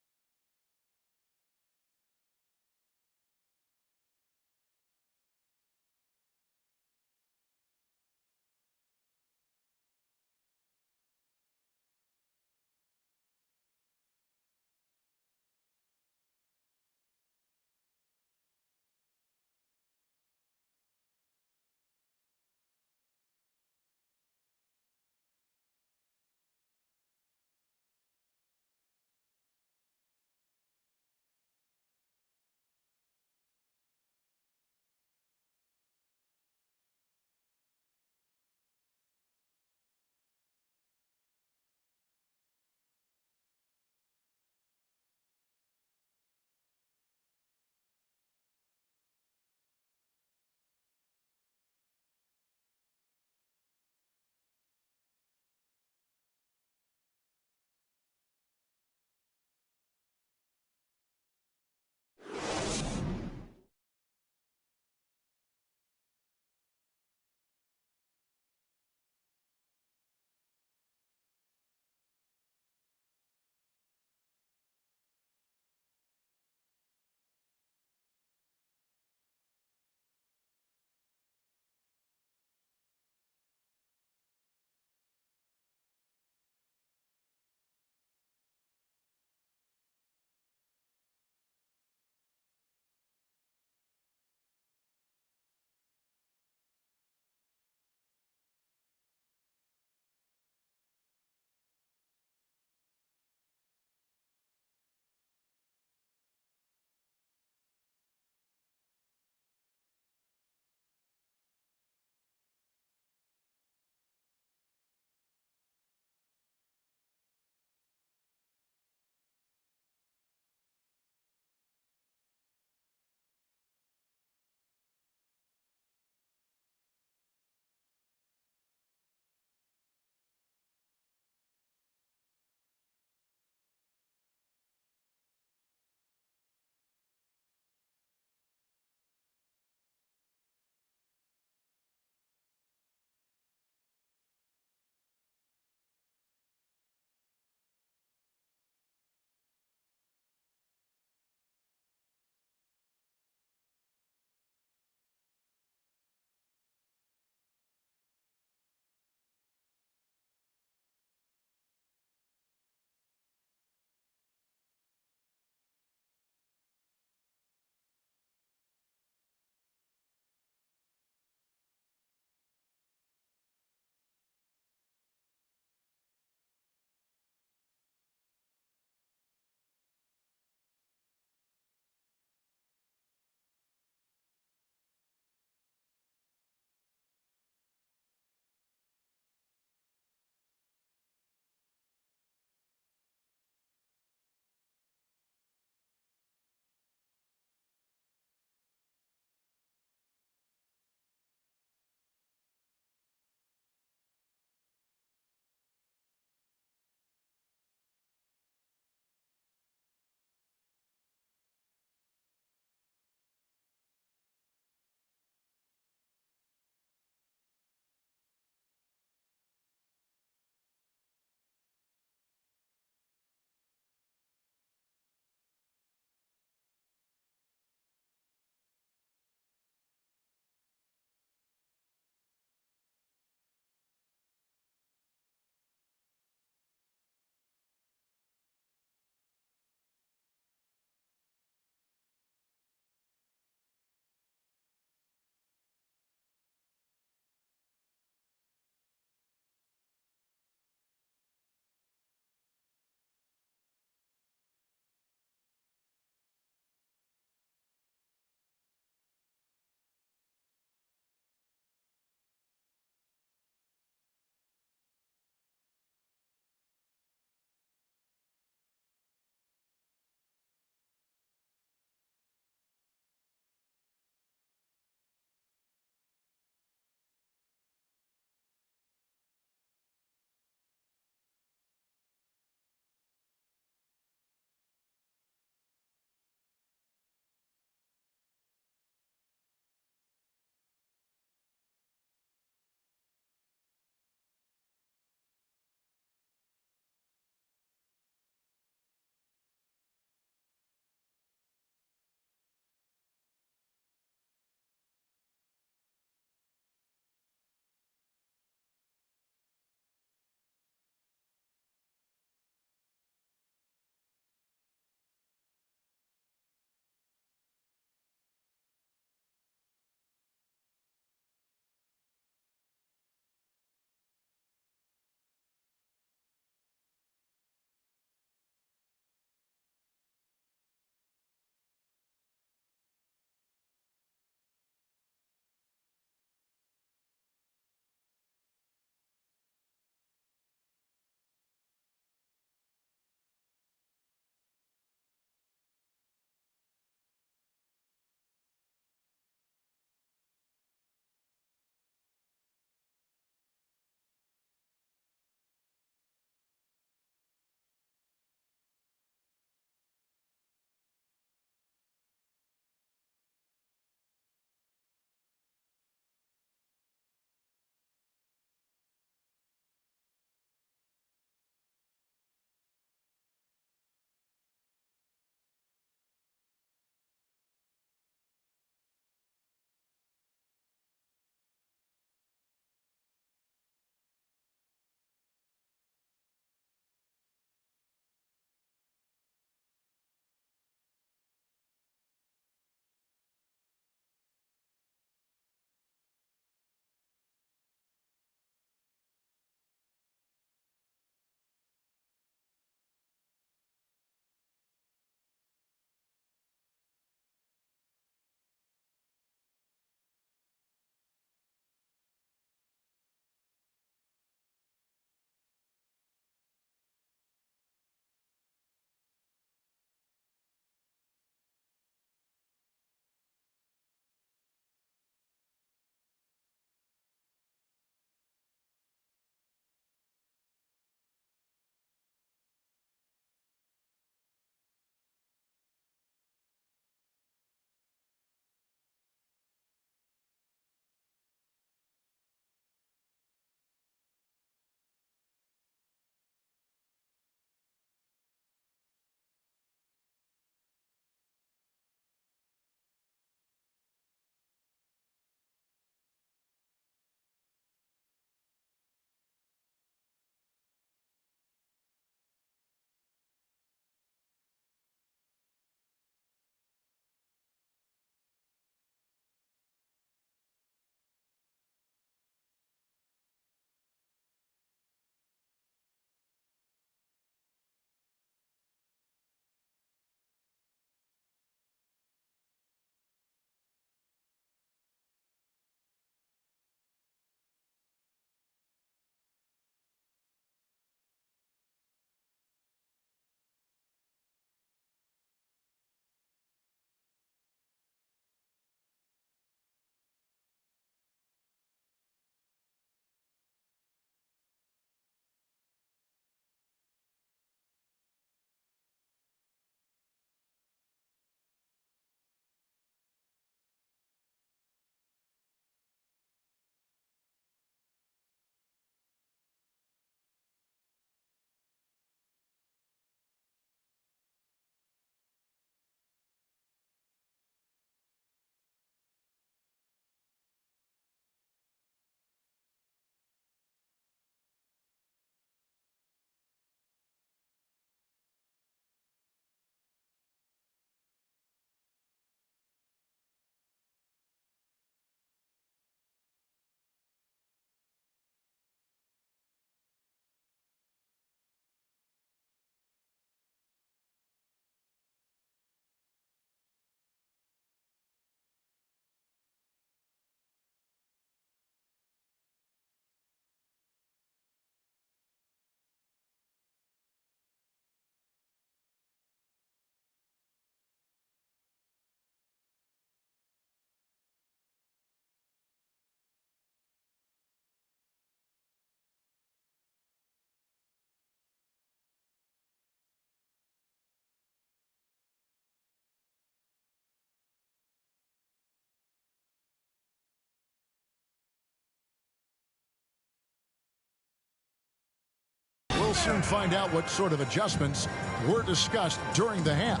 soon find out what sort of adjustments were discussed during the half.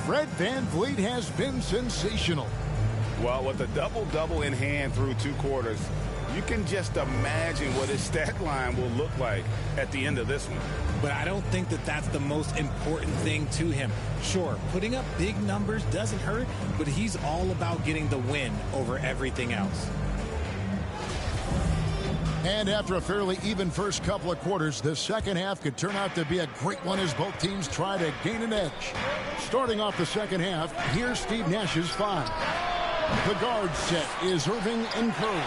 Fred VanVleet has been sensational. Well, with a double-double in hand through 2 quarters, you can just imagine what his stat line will look like at the end of this one. But I don't think that that's the most important thing to him. Sure, putting up big numbers doesn't hurt, but he's all about getting the win over everything else. And after a fairly even first couple of quarters, the second half could turn out to be a great one as both teams try to gain an edge. Starting off the second half, here's Steve Nash's 5. The guard set is Irving and Curry.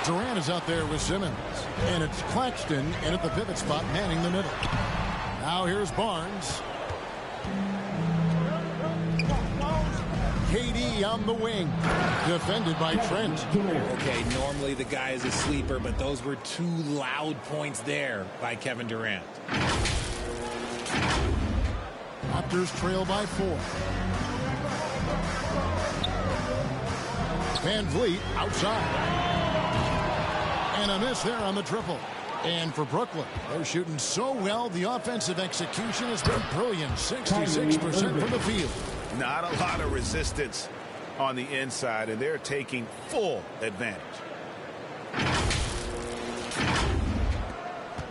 Durant is out there with Simmons. And it's Claxton in at the pivot spot, manning the middle. Now here's Barnes. KD on the wing. Defended by Trent. Okay, normally the guy is a sleeper, but those were 2 loud points there by Kevin Durant. Raptors trail by 4. VanVleet outside. And a miss there on the triple. And for Brooklyn, they're shooting so well, the offensive execution has been brilliant. 66% from the field. Not a lot of resistance on the inside, and they're taking full advantage.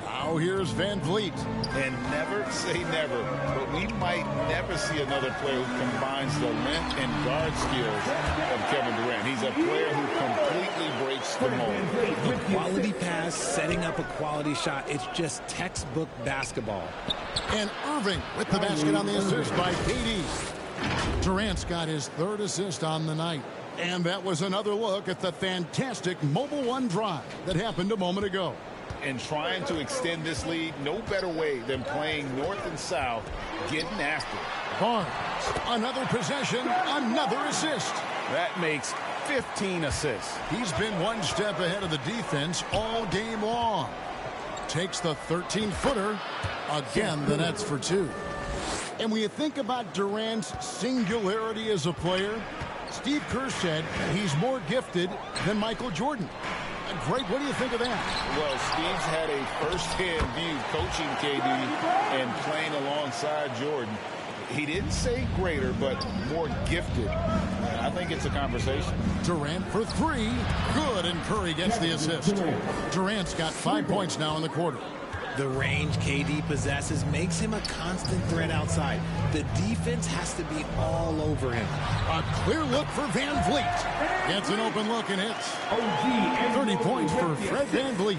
Now here's VanVleet. And never say never, but we might never see another player who combines the length and guard skills of Kevin Durant. He's a player who completely breaks the mold. A quality pass, setting up a quality shot. It's just textbook basketball. And Irving with the basket on the assist by KD. Durant's got his 3rd assist on the night. And that was another look at the fantastic Mobile One drive that happened a moment ago. And trying to extend this lead, no better way than playing north and south, getting after it. Barnes, another possession, another assist. That makes 15 assists. He's been one step ahead of the defense all game long. Takes the 13-footer. Again, the Nets for 2. And when you think about Durant's singularity as a player, Steve Kerr said he's more gifted than Michael Jordan. Greg, what do you think of that? Well, Steve's had a first-hand view coaching KD and playing alongside Jordan. He didn't say greater, but more gifted. I think it's a conversation. Durant for 3. Good, and Curry gets the assist. Durant's got 5 points now in the quarter. The range KD possesses makes him a constant threat outside. The defense has to be all over him. A clear look for VanVleet. Gets an open look and hits. 30 points for Fred VanVleet.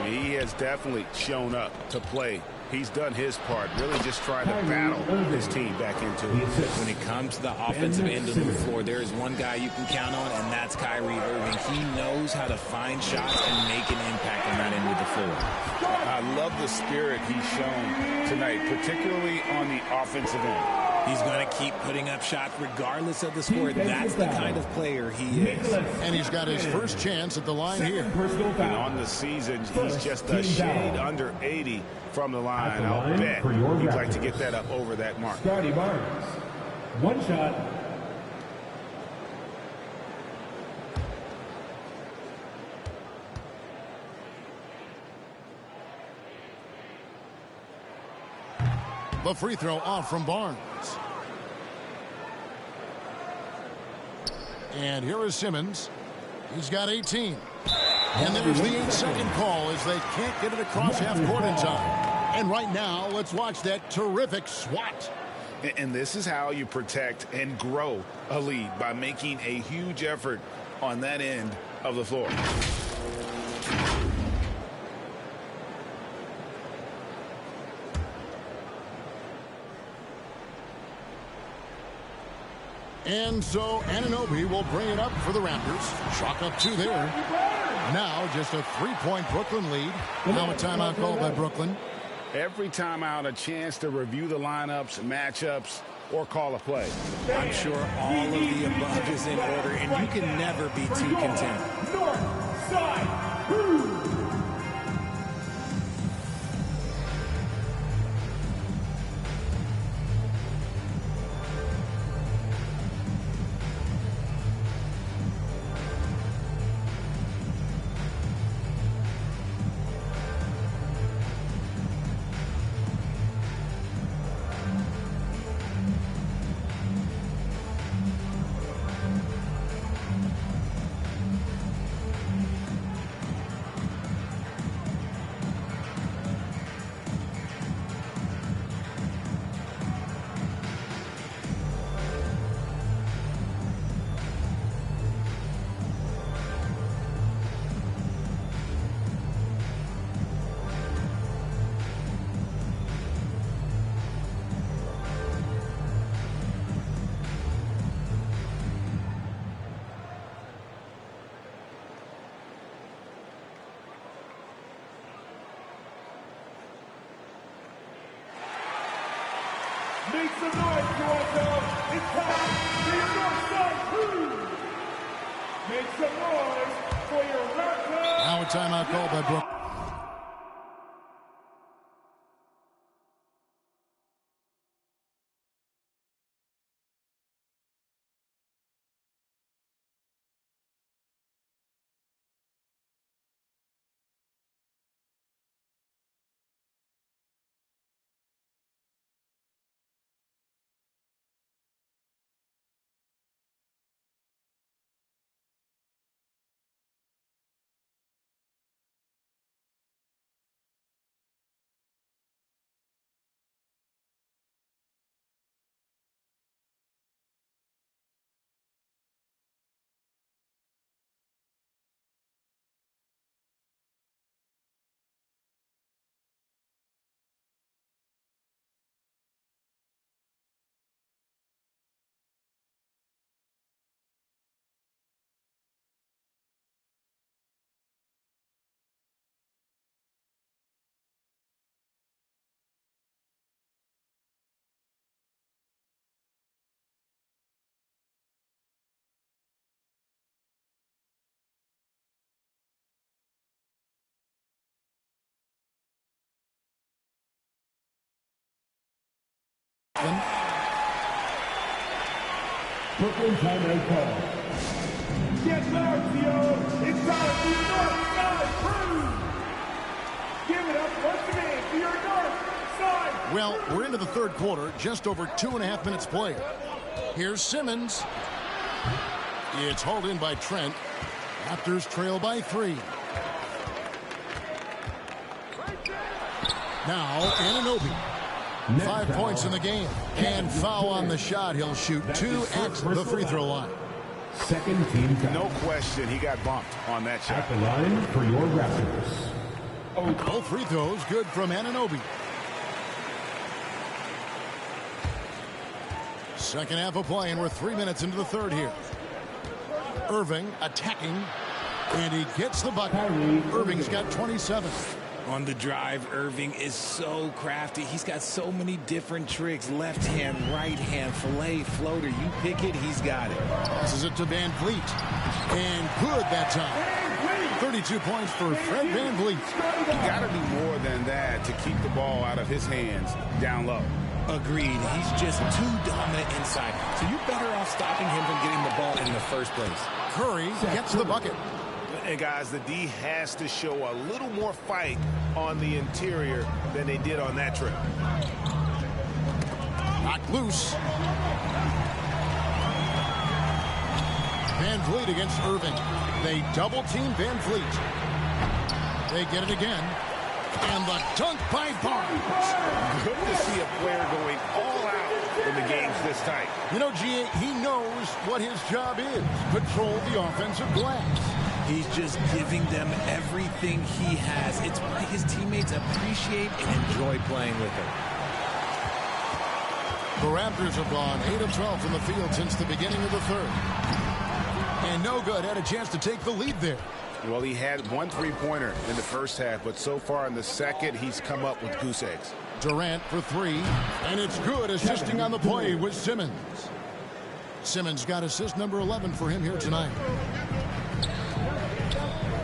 He has definitely shown up to play. He's done his part, really just trying to battle his team back into it. When it comes to the offensive end of the floor, there is one guy you can count on, and that's Kyrie Irving. He knows how to find shots and make an impact on that end of the floor. I love the spirit he's shown tonight, particularly on the offensive end. He's going to keep putting up shots regardless of the score. That's the kind of player he is. And he's got his first chance at the line here. And on the season, he's just a shade under 80 from the line. I'll bet he'd like to get that up over that mark. Scotty Barnes. 1 shot. The free throw off from Barnes. And here is Simmons. He's got 18. And there's the 8-second call as they can't get it across half court in time. And right now, let's watch that terrific swat. And this is how you protect and grow a lead, by making a huge effort on that end of the floor. And so Anunoby will bring it up for the Raptors. Chalk up 2 there. Now just a 3-point Brooklyn lead. Now a timeout called by Brooklyn. Every timeout a chance to review the lineups, matchups, or call a play. I'm sure all of the above is in order, and you can never be too content. North side. Make some noise, Toronto. It's time for your Northside Crew. Make some noise for your Raptors. Now a timeout called by Brook. Brooklyn timeout call. Get loud, Theo. It's time for your Northside Crew. Give it up once again for your Northside. Well, we're into the third quarter, just over 2.5 minutes played. Here's Simmons. It's hauled in by Trent. Raptors trail by 3. Now, Anunoby. 5 points in the game. And foul on the shot. He'll shoot 2 at the free throw line. Second team foul. No question, he got bumped on that shot. At the line for your Raptors. Both free throws good from Anunoby. Second half of play, and we're 3 minutes into the third here. Irving attacking, and he gets the bucket. Irving's got 27. On the drive, Irving is so crafty. He's got so many different tricks. Left hand, right hand, fillet, floater. You pick it, he's got it. Passes it to Van Vliet. And good that time. 32 points for Fred Van Vliet. You got to do more than that to keep the ball out of his hands down low. Agreed. He's just too dominant inside. So you're better off stopping him from getting the ball in the first place. Curry gets the bucket. And guys, the D has to show a little more fight on the interior than they did on that trip. Knocked loose. Van Vliet against Irving. They double team Van Vliet. They get it again. And the dunk by Barnes. Good to see a player going all out in the games this tight. You know, G.A., he knows what his job is. Control the offensive glass. He's just giving them everything he has. It's why his teammates appreciate and enjoy playing with him. The Raptors have gone 8 of 12 from the field since the beginning of the third. And no good had a chance to take the lead there. Well, he had 1 3-pointer in the first half, but so far in the second, he's come up with goose eggs. Durant for 3, and it's good, assisting on the play with Simmons. Simmons got assist number 11 for him here tonight.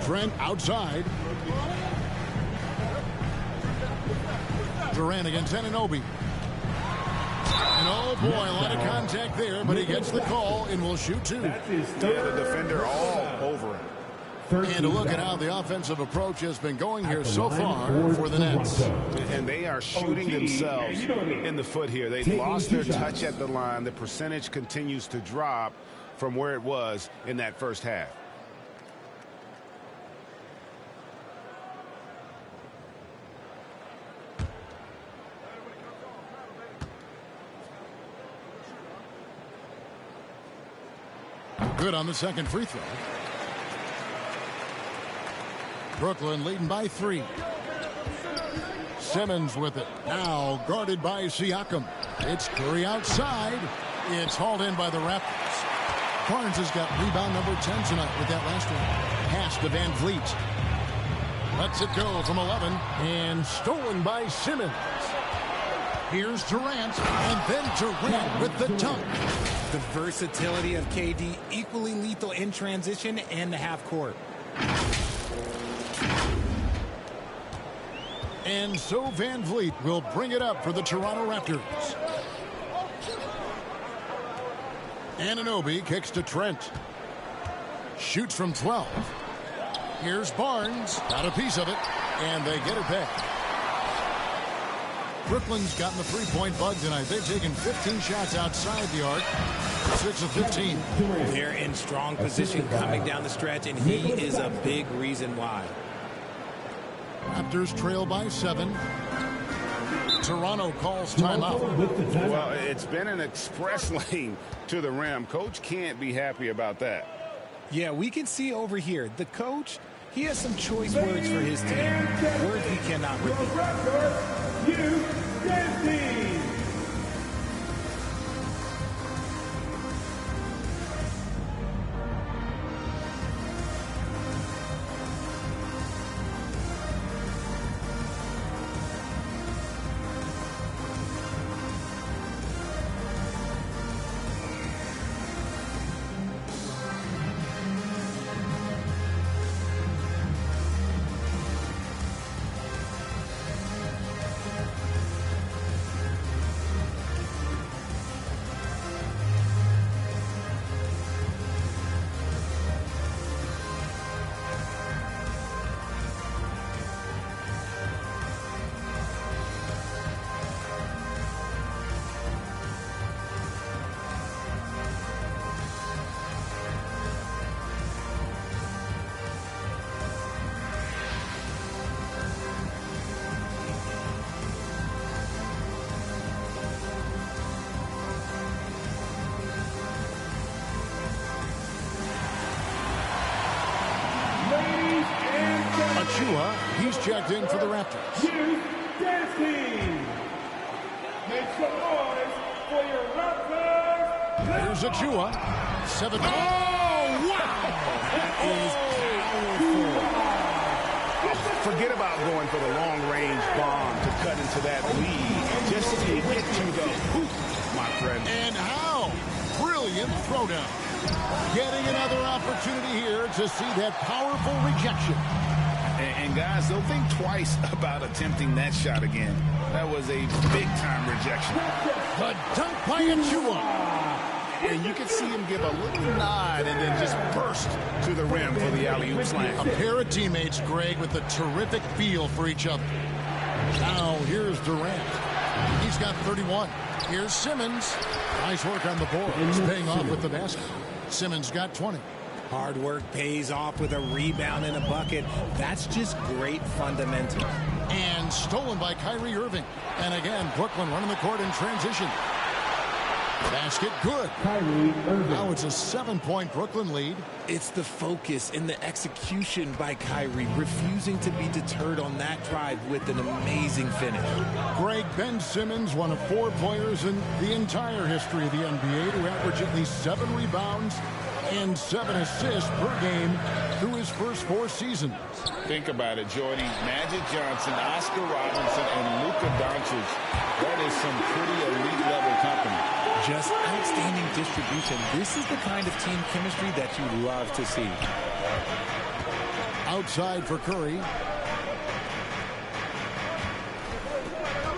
Trent outside. Durant against Anunoby. And oh boy, a lot of contact there, but he gets the call and will shoot 2. Yeah, the defender all over him. And a look at how the offensive approach has been going here so far for the Nets. And they are shooting themselves in the foot here. They lost their touch at the line. The percentage continues to drop from where it was in that first half. Good on the second free throw. Brooklyn leading by 3. Simmons with it. Now guarded by Siakam. It's Curry outside. It's hauled in by the Raptors. Barnes has got rebound number 10 tonight with that last one. Pass to Van Vliet. Lets it go from 11. And stolen by Simmons. Here's Durant, and then Durant with the dunk. The versatility of KD, equally lethal in transition and the half court. And so Van Vliet will bring it up for the Toronto Raptors. Anunoby kicks to Trent. Shoots from 12. Here's Barnes. Got a piece of it. And they get it back. Brooklyn's gotten the three-point bug tonight. They've taken 15 shots outside the arc. 6 of 15. They're in strong position coming down the stretch, and he is a big reason why. Raptors trail by 7. Toronto calls timeout. Well, it's been an express lane to the rim. Coach can't be happy about that. Yeah, we can see over here. The coach, he has some choice words for his team. Words he cannot repeat. He's checked in for the Raptors. Make some noise for your Raptors. Here's Achua. 7. Oh, wow! That is powerful. Forget about going for the long-range bomb to cut into that lead. Just to get to the hoop, my friend. And how? Brilliant throwdown. Getting another opportunity here to see that powerful rejection. And guys, they'll think twice about attempting that shot again. That was a big-time rejection. The dunk by Achua. And you can see him give a little nod and then just burst to the rim for the alley-oop slam. A pair of teammates, Greg, with a terrific feel for each other. Now, here's Durant. He's got 31. Here's Simmons. Nice work on the boards, paying off with the basket. Simmons got 20. Hard work pays off with a rebound and a bucket. That's just great fundamentals. And stolen by Kyrie Irving. And again, Brooklyn running the court in transition. Basket good. Now it's a 7-point Brooklyn lead. It's the focus and the execution by Kyrie, refusing to be deterred on that drive with an amazing finish. Greg, Ben Simmons, one of 4 players in the entire history of the NBA to average at least 7 rebounds and 7 assists per game through his first 4 seasons. Think about it, Jordy. Magic Johnson, Oscar Robinson, and Luka Doncic. That is some pretty elite-level company. Just outstanding distribution. This is the kind of team chemistry that you love to see. Outside for Curry.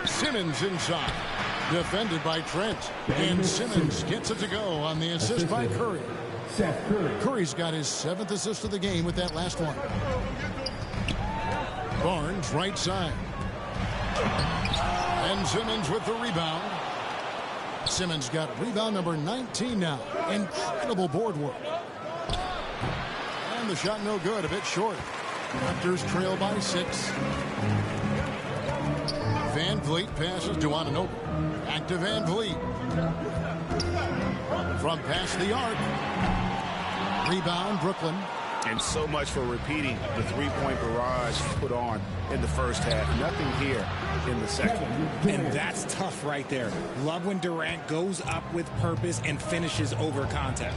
Simmons inside. Defended by Trent. And Simmons gets it to go on the assist by Curry. Curry's got his 7th assist of the game with that last one. Barnes right side. And Simmons with the rebound. Simmons got rebound number 19 now. Incredible board work. And the shot no good, a bit short. Raptors trail by 6. Van Vliet passes to Anunoby. Back to Van Vliet. From past the arc. Rebound, Brooklyn. And so much for repeating the three-point barrage put on in the first half. Nothing here in the second. And that's tough right there. Love when Durant goes up with purpose and finishes over contact.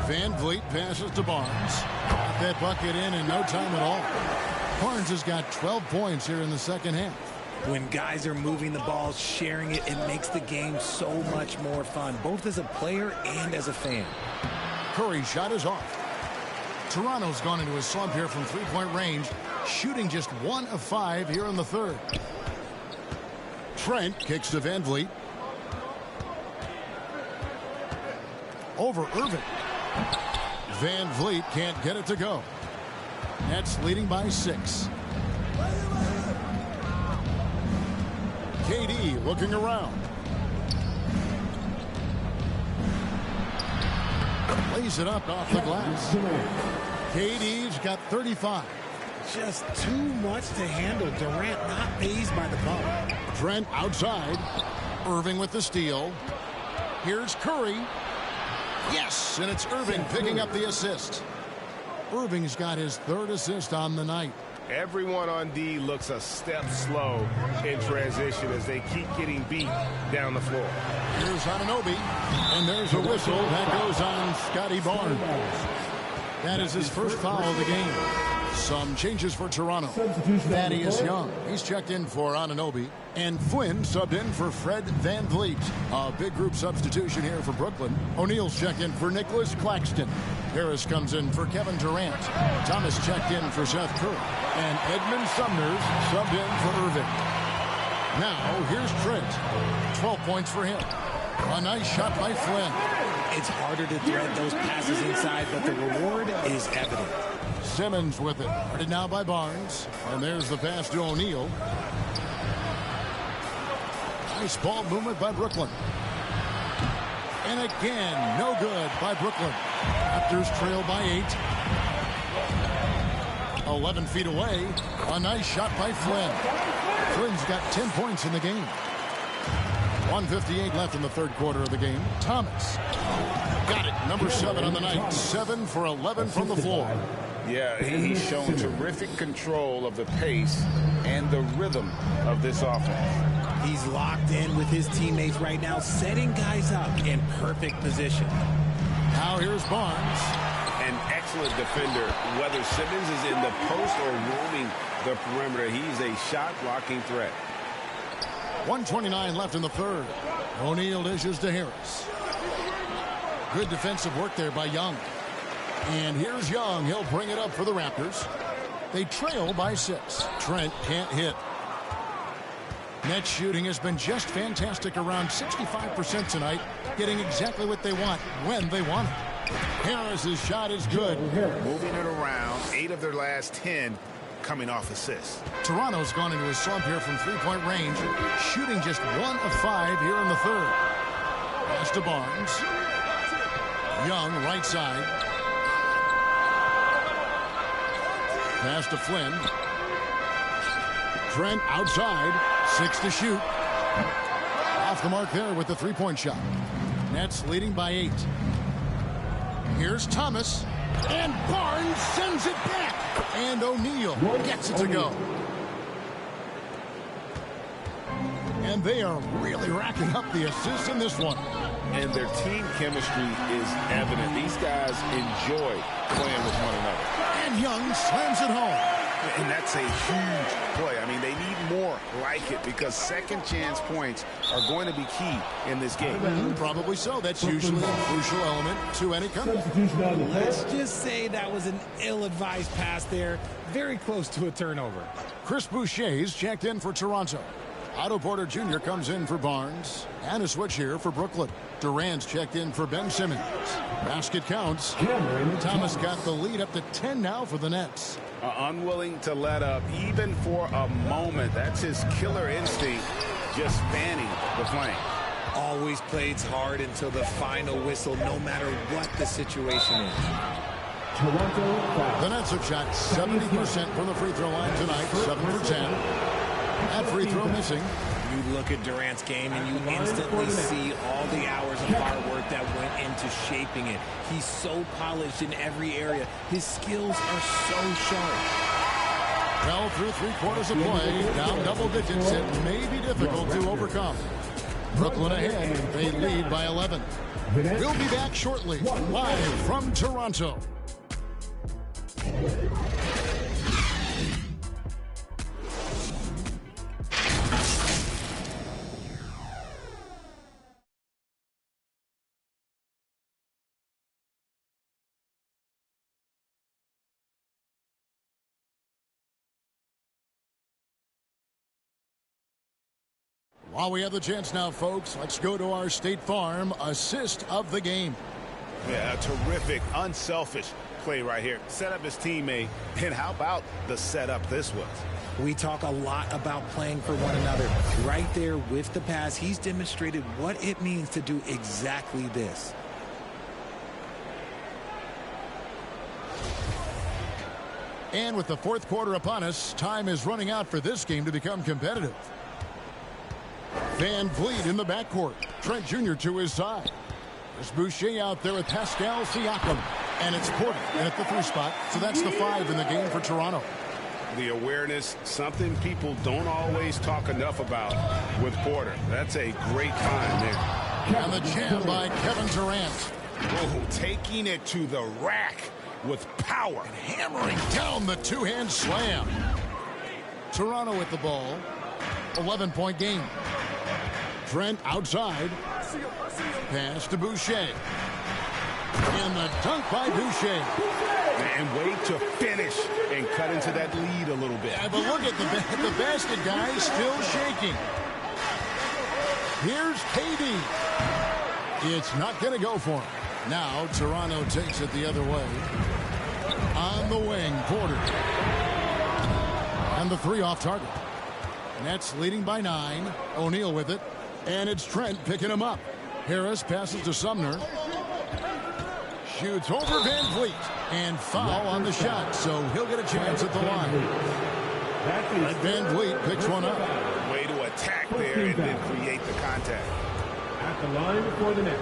Van Vliet passes to Barnes. Got that bucket in no time at all. Barnes has got 12 points here in the second half. When guys are moving the ball, sharing it, it makes the game so much more fun, both as a player and as a fan. Curry's shot is off. Toronto's gone into a slump here from three-point range, shooting just 1 of 5 here in the third. Trent kicks to Van Vliet. Over Irving. Van Vliet can't get it to go. Nets leading by 6. KD looking around. Lays it up off the glass. KD's got 35. Just too much to handle. Durant not fazed by the ball. Trent outside. Irving with the steal. Here's Curry. Yes, and it's Irving picking up the assist. Irving's got his 3rd assist on the night. Everyone on D looks a step slow in transition as they keep getting beat down the floor. Here's Anunoby, and there's a whistle that goes on Scotty Barnes. That is his first foul of the game. Some changes for Toronto. Thaddeus Young, he's checked in for Anunoby. And Flynn subbed in for Fred Van Vliet. A big group substitution here for Brooklyn. O'Neal's checked in for Nicholas Claxton. Harris comes in for Kevin Durant. Thomas checked in for Seth Curry. And Edmund Sumner's subbed in for Irving. Now, here's Trent. 12 points for him. A nice shot by Flynn. It's harder to thread those passes inside, but the reward is evident. Simmons with it. Guarded now by Barnes. And there's the pass to O'Neal. Nice ball movement by Brooklyn. And again, no good by Brooklyn. Raptors trail by 8. 11 feet away. A nice shot by Flynn. Flynn's got 10 points in the game. 1:58 left in the third quarter of the game. Thomas. Got it. Number 7 on the night. 7 for 11 from the floor. Yeah, he's shown terrific control of the pace and the rhythm of this offense. He's locked in with his teammates right now, setting guys up in perfect position. Now here's Barnes. An excellent defender, whether Simmons is in the post or roaming the perimeter. He's a shot-blocking threat. 1:29 left in the third. O'Neal dishes to Harris. Good defensive work there by Young. And here's Young. He'll bring it up for the Raptors. They trail by 6. Trent can't hit. Net shooting has been just fantastic, around 65% tonight, getting exactly what they want when they want it. Harris's shot is good. Moving it around, 8 of their last 10 coming off assists. Toronto's gone into a slump here from three-point range, shooting just 1 of 5 here in the third. Pass to Barnes. Young, right side. Pass to Flynn. Trent outside. 6 to shoot. Off the mark there with the three-point shot. Nets leading by 8. Here's Thomas. And Barnes sends it back. And O'Neal gets it to go. And they are really racking up the assists in this one. And their team chemistry is evident. These guys enjoy playing with one another. And Young slams it home. And that's a huge play. I mean, they need more like it because second chance points are going to be key in this game. Probably so. That's usually a crucial element to any comeback. Let's just say that was an ill-advised pass there. Very close to a turnover. Chris Boucher's checked in for Toronto. Otto Porter Jr. comes in for Barnes. And a switch here for Brooklyn. Durant's checked in for Ben Simmons. Basket counts. Thomas got the lead up to 10 now for the Nets. Unwilling to let up even for a moment. That's his killer instinct, just fanning the flame. Always plays hard until the final whistle, no matter what the situation is. The Nets have shot 70% from the free throw line tonight. 7 for 10. That free throw missing. You look at Durant's game and you instantly see all the hours of hard work that went into shaping it. He's so polished in every area. His skills are so sharp. Well, through 3/4 of play, down double digits, it may be difficult to overcome. Brooklyn ahead. They lead by 11. We'll be back shortly, live from Toronto. While we have the chance now, folks, let's go to our State Farm assist of the game. Yeah, a terrific, unselfish play right here. Set up his teammate, and how about the setup this was? We talk a lot about playing for one another. Right there with the pass, he's demonstrated what it means to do exactly this. And with the fourth quarter upon us, time is running out for this game to become competitive. Van Vliet in the backcourt. Trent Jr. to his side. There's Boucher out there with Pascal Siakam. And it's Porter in at the 3 spot. So that's the 5 in the game for Toronto. The awareness, something people don't always talk enough about with Porter. That's a great find there. And the jam by Kevin Durant. Oh, taking it to the rack with power. And hammering down the two-hand slam. Toronto with the ball. 11-point game. Trent outside. Pass to Boucher. And the dunk by Boucher. And wait to finish and cut into that lead a little bit. Yeah, but look at the basket guy still shaking. Here's KD. It's not going to go for him. Now Toronto takes it the other way. On the wing, Porter. And the 3 off target. Nets leading by 9. O'Neal with it. And it's Trent picking him up. Harris passes to Sumner. Shoots over Van Vliet. And foul on the shot, so he'll get a chance at the line. And Van Vliet picks one up. Way to attack there and then create the contact. At the line for the Nets,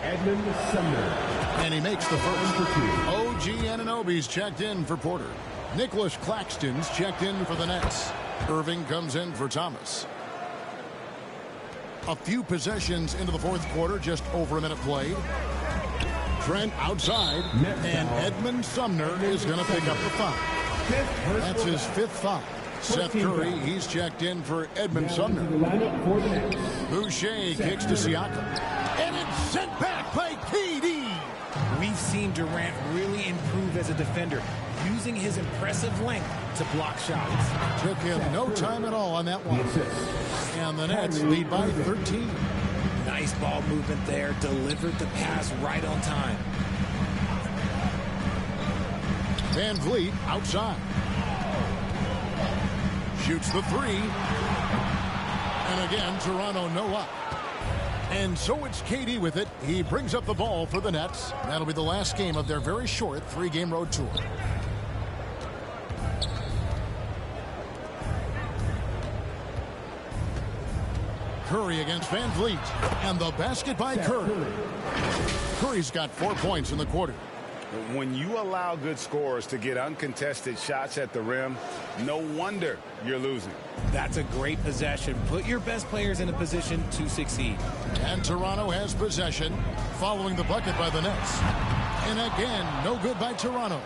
Edmund Sumner. And he makes the first. OG Anunoby's checked in for Porter. Nicholas Claxton's checked in for the Nets. Irving comes in for Thomas. A few possessions into the fourth quarter, just over a minute played. Trent outside, and Edmund Sumner is going to pick up the foul. That's his 5th foul. Seth Curry, he's checked in for Edmund Sumner. Boucher kicks to Siakam. And it's sent back by KD. We've seen Durant really improve as a defender, using his impressive length to block shots. Took him no time at all on that one. And the Nets lead by 13. Nice ball movement there. Delivered the pass right on time. Van Vliet outside. Shoots the 3. And again, Toronto no up. And so it's KD with it. He brings up the ball for the Nets. That'll be the last game of their very short 3-game road tour. Curry against Van Vliet. And the basket by Curry. Curry's got 4 points in the quarter. When you allow good scorers to get uncontested shots at the rim, no wonder you're losing. That's a great possession. Put your best players in a position to succeed. And Toronto has possession following the bucket by the Nets. And again, no good by Toronto.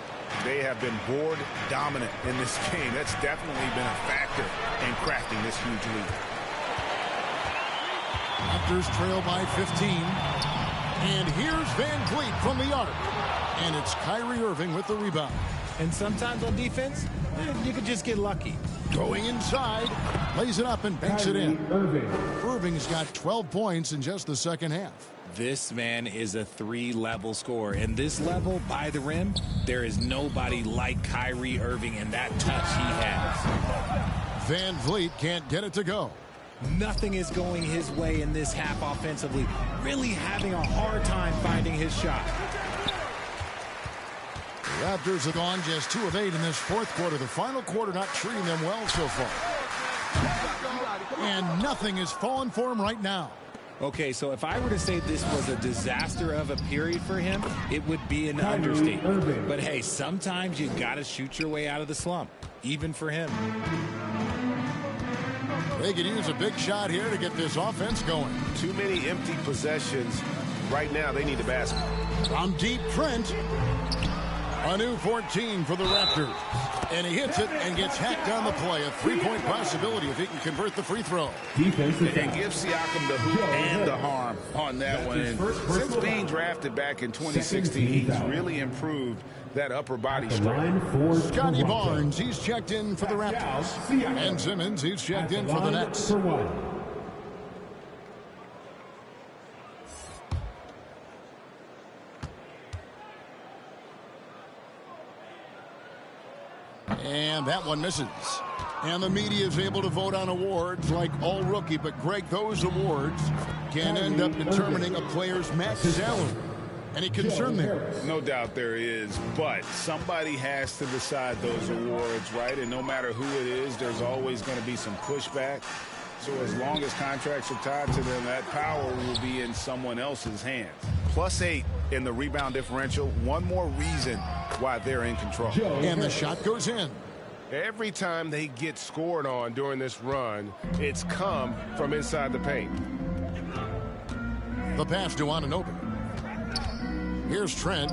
They have been board dominant in this game. That's definitely been a factor in crafting this huge lead. Raptors trail by 15. And here's Van Vliet from the arc. And it's Kyrie Irving with the rebound. And sometimes on defense, you could just get lucky. Going inside, lays it up and banks it in. Irving's got 12 points in just the second half. This man is a 3-level scorer. And this level by the rim, there is nobody like Kyrie Irving and that touch he has. Van Vliet can't get it to go. Nothing is going his way in this half offensively. Really having a hard time finding his shot. The Raptors have gone just 2 of 8 in this fourth quarter. The final quarter not treating them well so far. And nothing is falling for him right now. Okay, so if I were to say this was a disaster of a period for him, it would be an understatement. But hey, sometimes you got to shoot your way out of the slump, even for him. They could use a big shot here to get this offense going. Too many empty possessions. Right now, they need the basket. From deep, Trent. A new 14 for the Raptors. And he hits it and gets hacked down the play. A 3-point possibility if he can convert the free throw. And give Siakam the hoop and the harm on that one. And since being drafted back in 2016, he's really improved that upper body strength. Scotty Barnes, he's checked in for the Raptors. And Simmons, he's checked in for the Nets. And that one misses. And the media is able to vote on awards like all rookie. But, Greg, those awards can end up determining a player's max salary. Any concern there? No doubt there is, but somebody has to decide those awards, right? And no matter who it is, there's always going to be some pushback. So as long as contracts are tied to them, that power will be in someone else's hands. +8 in the rebound differential. One more reason why they're in control. And the shot goes in. Every time they get scored on during this run, it's come from inside the paint. The pass to Anunoby. Here's Trent.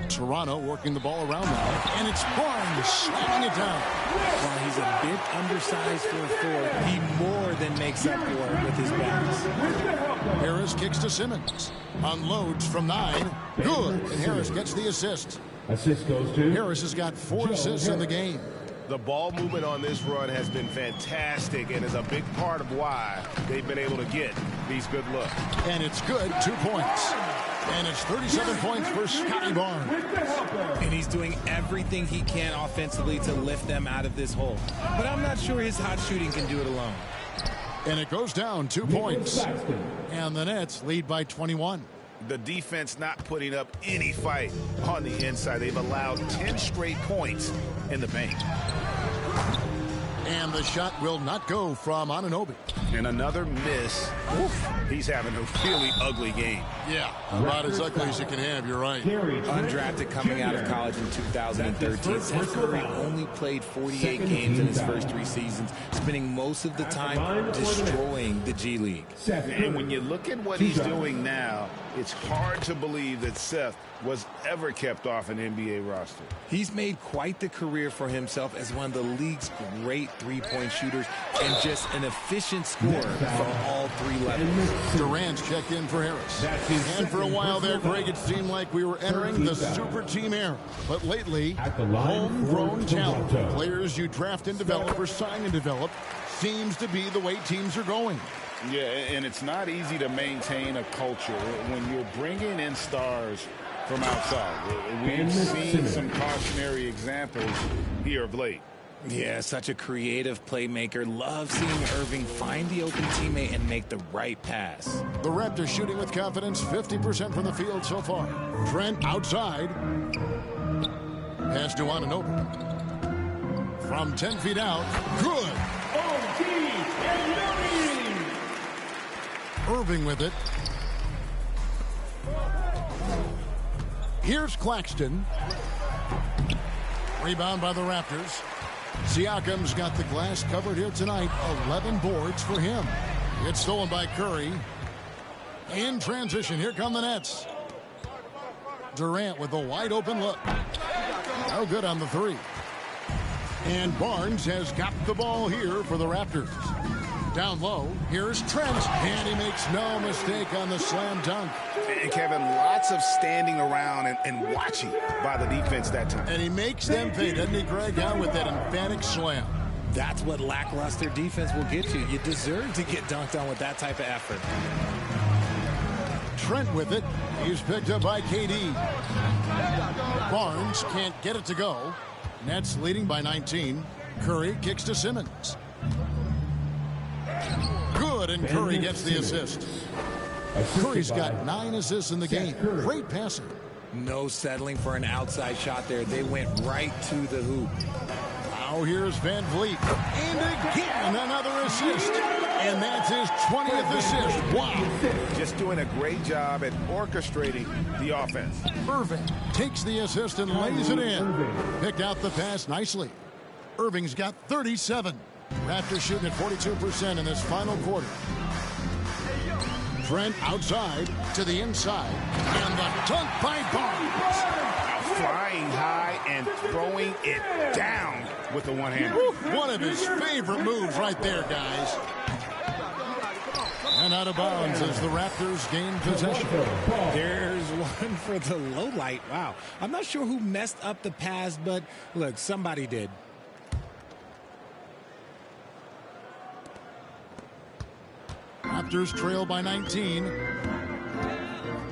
Toronto working the ball around now. And it's Barnes slamming it down. While he's a bit undersized for a forward, he more than makes up for it with his bounce. Harris kicks to Simmons. Unloads from 9. Good. And Harris gets the assist. Assist goes to Harris has got 4 assists in the game. The ball movement on this run has been fantastic and is a big part of why they've been able to get these good looks. And it's good. 2 points. And it's 37 points for Scotty Barnes. And he's doing everything he can offensively to lift them out of this hole. But I'm not sure his hot shooting can do it alone. And it goes down 2 points. And the Nets lead by 21. The defense not putting up any fight on the inside. They've allowed 10 straight points in the paint. And the shot will not go from Anunoby. And another miss. Oof. He's having a really ugly game. Yeah, about as ugly as you can have, you're right. Undrafted coming out of college in 2013. Seth Curry only played 48 games in his first 3 seasons, spending most of the time destroying the G League. And when you look at what he's doing now, it's hard to believe that Seth was ever kept off an NBA roster. He's made quite the career for himself as one of the league's great three-point shooters and just an efficient scorer from all 3 levels. Durant's checked in for Harris. And for a while there, Greg, it seemed like we were entering the super team era. But lately, homegrown talent, players you draft and develop or sign and develop, seems to be the way teams are going. Yeah, and it's not easy to maintain a culture when you're bringing in stars from outside. We've seen some cautionary examples here of late. Yeah, such a creative playmaker. Love seeing Irving find the open teammate and make the right pass. The Raptors shooting with confidence, 50% from the field so far. Trent outside. Pass to Anunoby. From 10 feet out. Good. Irving with it. Here's Claxton. Rebound by the Raptors. Siakam's got the glass covered here tonight. 11 boards for him. It's stolen by Curry. In transition, here come the Nets. Durant with a wide open look. No good on the 3. And Barnes has got the ball here for the Raptors. Down low, here's Trent, and he makes no mistake on the slam dunk. And Kevin, lots of standing around and watching by the defense that time. And he makes them pay, doesn't he, Greg, out with that emphatic slam. That's what lackluster defense will get you. You deserve to get dunked on with that type of effort. Trent with it. He's picked up by KD. Barnes can't get it to go. Nets leading by 19. Curry kicks to Simmons. Good, and Curry gets the assist. Curry's got 9 assists in the game. Great passing. No settling for an outside shot there. They went right to the hoop. Now here's Van Vliet. And again, another assist. And that's his 20th assist. Wow. Just doing a great job at orchestrating the offense. Irving takes the assist and lays it in. Picked out the pass nicely. Irving's got 37. Raptors shooting at 42% in this final quarter. Trent outside to the inside. And the dunk by Barnes. Flying high and throwing it down with the one-hander. One of his favorite moves right there, guys. And out of bounds as the Raptors gain possession. There's one for the low light. Wow. I'm not sure who messed up the pass, but look, somebody did. Raptors trail by 19.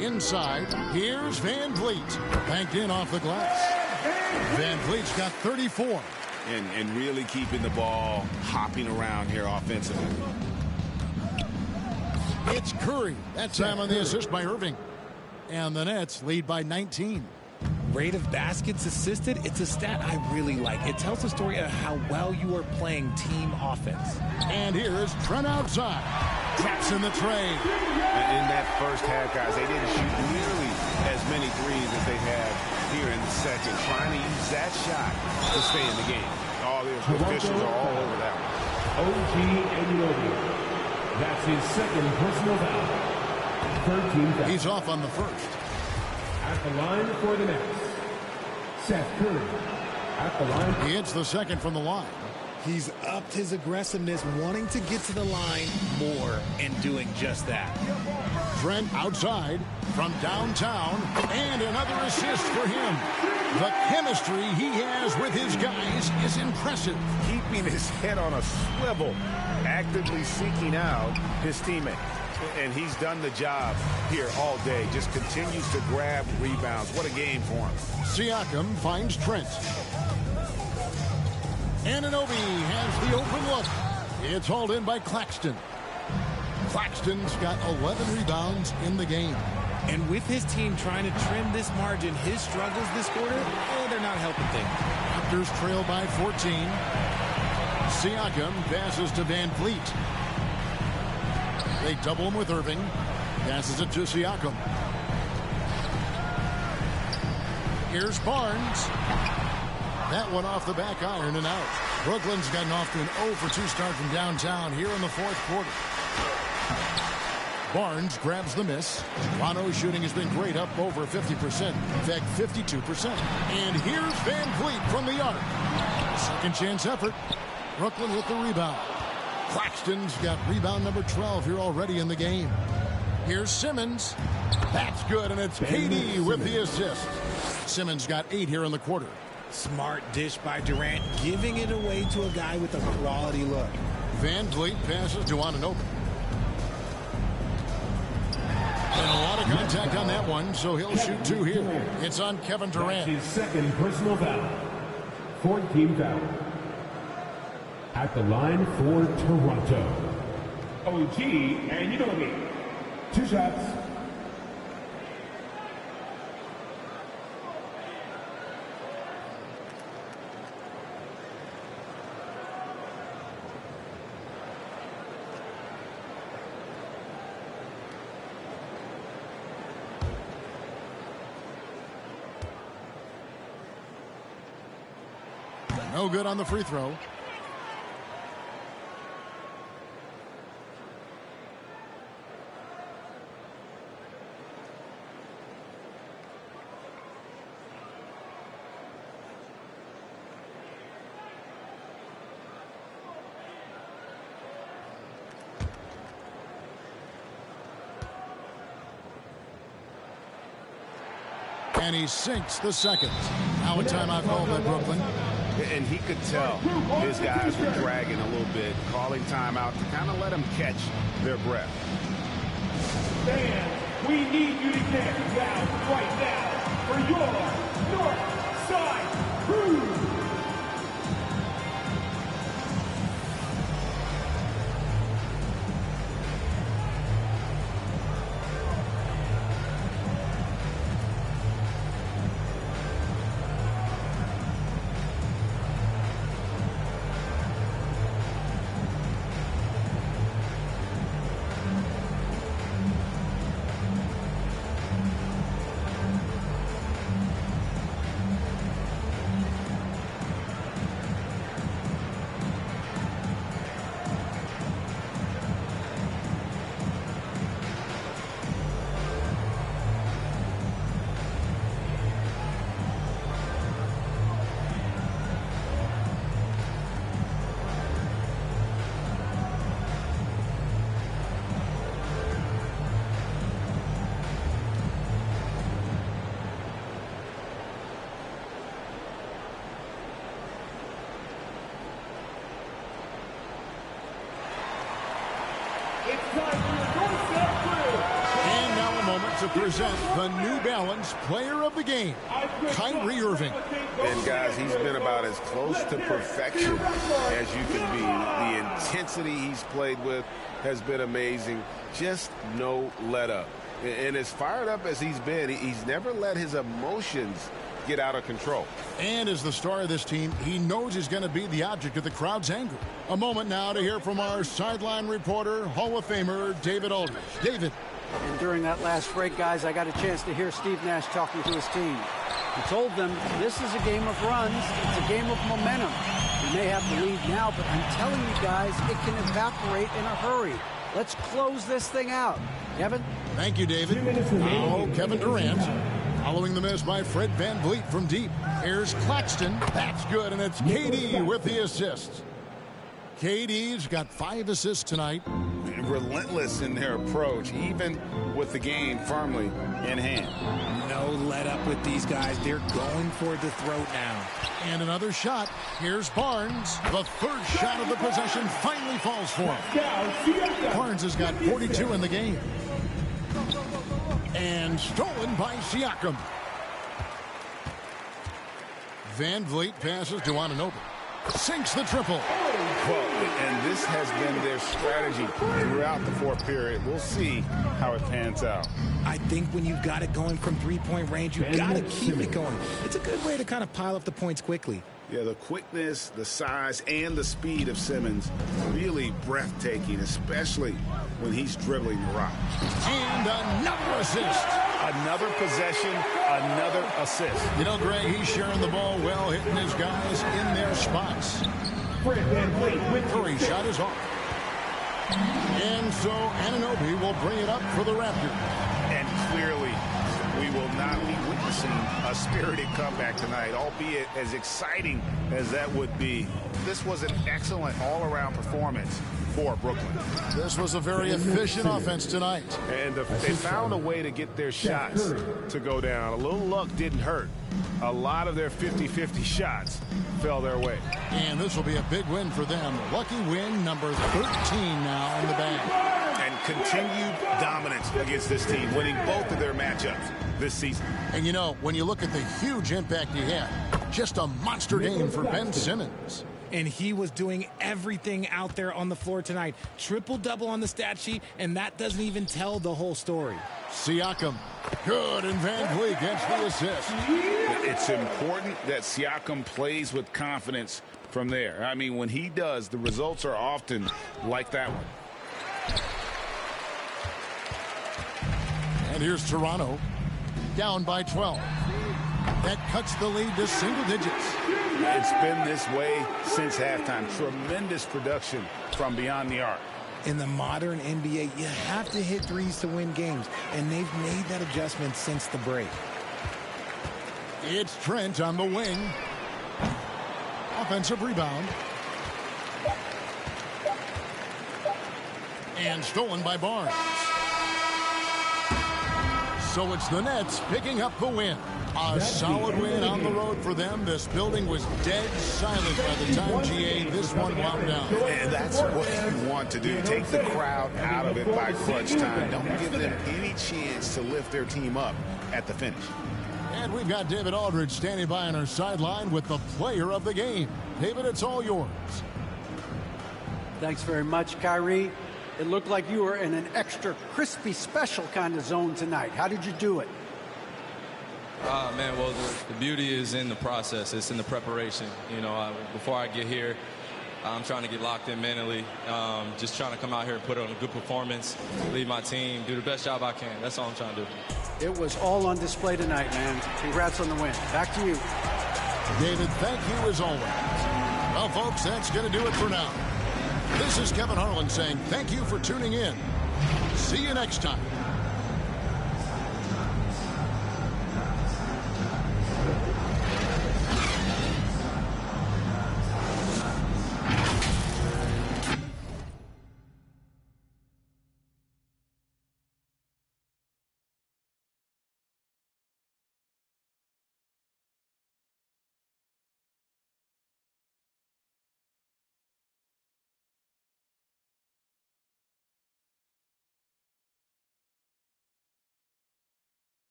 Inside, here's Van Vliet. Banked in off the glass. Van Vliet's got 34. and really keeping the ball hopping around here offensively. It's Curry. That time on the assist by Irving. And the Nets lead by 19. Rate of baskets assisted, it's a stat I really like. It tells the story of how well you are playing team offense. And here's Trent outside. Traps in the tray. In that first half, guys, they didn't shoot nearly as many threes as they have here in the second. Trying to use that shot to stay in the game. All the officials are all over that one. OG Anunoby. That's his second personal foul. 13 fouls. He's off on the first. At the line for the Nets, Seth Curry. At the line. He hits the second from the line. He's upped his aggressiveness, wanting to get to the line more and doing just that. Trent outside from downtown, and another assist for him. The chemistry he has with his guys is impressive. Keeping his head on a swivel, actively seeking out his teammate. And he's done the job here all day. Just continues to grab rebounds. What a game for him. Siakam finds Trent. Anunoby has the open look. It's hauled in by Claxton. Claxton's got 11 rebounds in the game. And with his team trying to trim this margin, his struggles this quarter, they're not helping things. Raptors trail by 14. Siakam passes to Van Vliet. They double him with Irving. Passes it to Siakam. Here's Barnes. That one off the back iron and out. Brooklyn's gotten off to an 0-for-2 start from downtown here in the fourth quarter. Barnes grabs the miss. Toronto's shooting has been great, up over 50%. In fact, 52%. And here's Van Vliet from the arc. Second chance effort. Brooklyn with the rebound. Claxton's got rebound number 12 here already in the game. Here's Simmons. That's good, and it's KD with the assist. Simmons got 8 here in the quarter. Smart dish by Durant, giving it away to a guy with a quality look. Van Vliet passes to Anunoby. And a lot of contact on that one, so he'll shoot 2 here. It's on Kevin Durant. That's his second personal foul. 14 foul. At the line for Toronto, OG Anunoby. 2 shots. No good on the free throw. And he sinks the second. Now a timeout called by Brooklyn. And he could tell his guys were dragging a little bit, calling timeout to kind of let them catch their breath. Fans, we need you to get down right now for your North Side Crew. to present the New Balance Player of the Game, Kyrie Irving. And guys, he's been about as close to perfection as you can be. The intensity he's played with has been amazing. Just no let up. And as fired up as he's been, he's never let his emotions get out of control. And as the star of this team, he knows he's going to be the object of the crowd's anger. A moment now to hear from our sideline reporter, Hall of Famer David Aldridge. David. And during that last break, guys, I got a chance to hear Steve Nash talking to his team. He told them this is a game of runs. It's a game of momentum. We may have the lead now, but I'm telling you guys, it can evaporate in a hurry. Let's close this thing out. Kevin? Thank you, David. Now, Kevin Durant. Following the miss by Fred VanVleet from deep. Here's Claxton. That's good, and it's KD with the assist. KD's got 5 assists tonight. Relentless in their approach, even with the game firmly in hand. No let up with these guys. They're going for the throat now. And another shot. Here's Barnes. The third shot of the possession finally falls for him. Barnes has got 42 in the game. And stolen by Siakam. VanVleet passes to Anunoby. Sinks the triple. Well, and this has been their strategy throughout the fourth period. We'll see how it pans out. I think when you've got it going from three-point range, you've got to keep it going. It's a good way to kind of pile up the points quickly. Yeah, the quickness, the size, and the speed of Simmons, really breathtaking, especially when he's dribbling the rock. And another assist. Another possession, another assist. You know, Greg, he's sharing the ball well, hitting his guys in their spots. Curry shot is off. And so Anunoby will bring it up for the Raptors. And clearly, we will not be witnessing a spirited comeback tonight, albeit as exciting as that would be. This was an excellent all-around performance for Brooklyn. This was a very efficient offense tonight. And they found a way to get their shots to go down. A little luck didn't hurt. A lot of their 50-50 shots fell their way. And this will be a big win for them. Lucky win number 13 now in the bag. And continued dominance against this team, winning both of their matchups this season. And you know, when you look at the huge impact he had, just a monster game for Ben Simmons. And he was doing everything out there on the floor tonight. Triple-double on the stat sheet, and that doesn't even tell the whole story. Siakam, good, and VanVleet gets the assist. It's important that Siakam plays with confidence from there. I mean, when he does, the results are often like that one. And here's Toronto, down by 12. That cuts the lead to single digits. It's been this way since halftime. Tremendous production from beyond the arc. In the modern NBA, you have to hit threes to win games, and they've made that adjustment since the break. It's Trent on the wing. Offensive rebound. And stolen by Barnes. So it's the Nets picking up the win. A solid win on the road for them. This building was dead silent by the time, GA, this one wound down. And that's what you want to do. Take the crowd out of it by crunch time. Don't give them any chance to lift their team up at the finish. And we've got David Aldridge standing by on our sideline with the player of the game. David, it's all yours. Thanks very much, Kyrie. It looked like you were in an extra crispy special kind of zone tonight. How did you do it? Man, well, the beauty is in the process. It's in the preparation. You know, before I get here, I'm trying to get locked in mentally. Just trying to come out here and put on a good performance, lead my team, do the best job I can. That's all I'm trying to do. It was all on display tonight, man. Congrats on the win. Back to you. David, thank you as always. Well, folks, that's going to do it for now. This is Kevin Harlan saying thank you for tuning in. See you next time.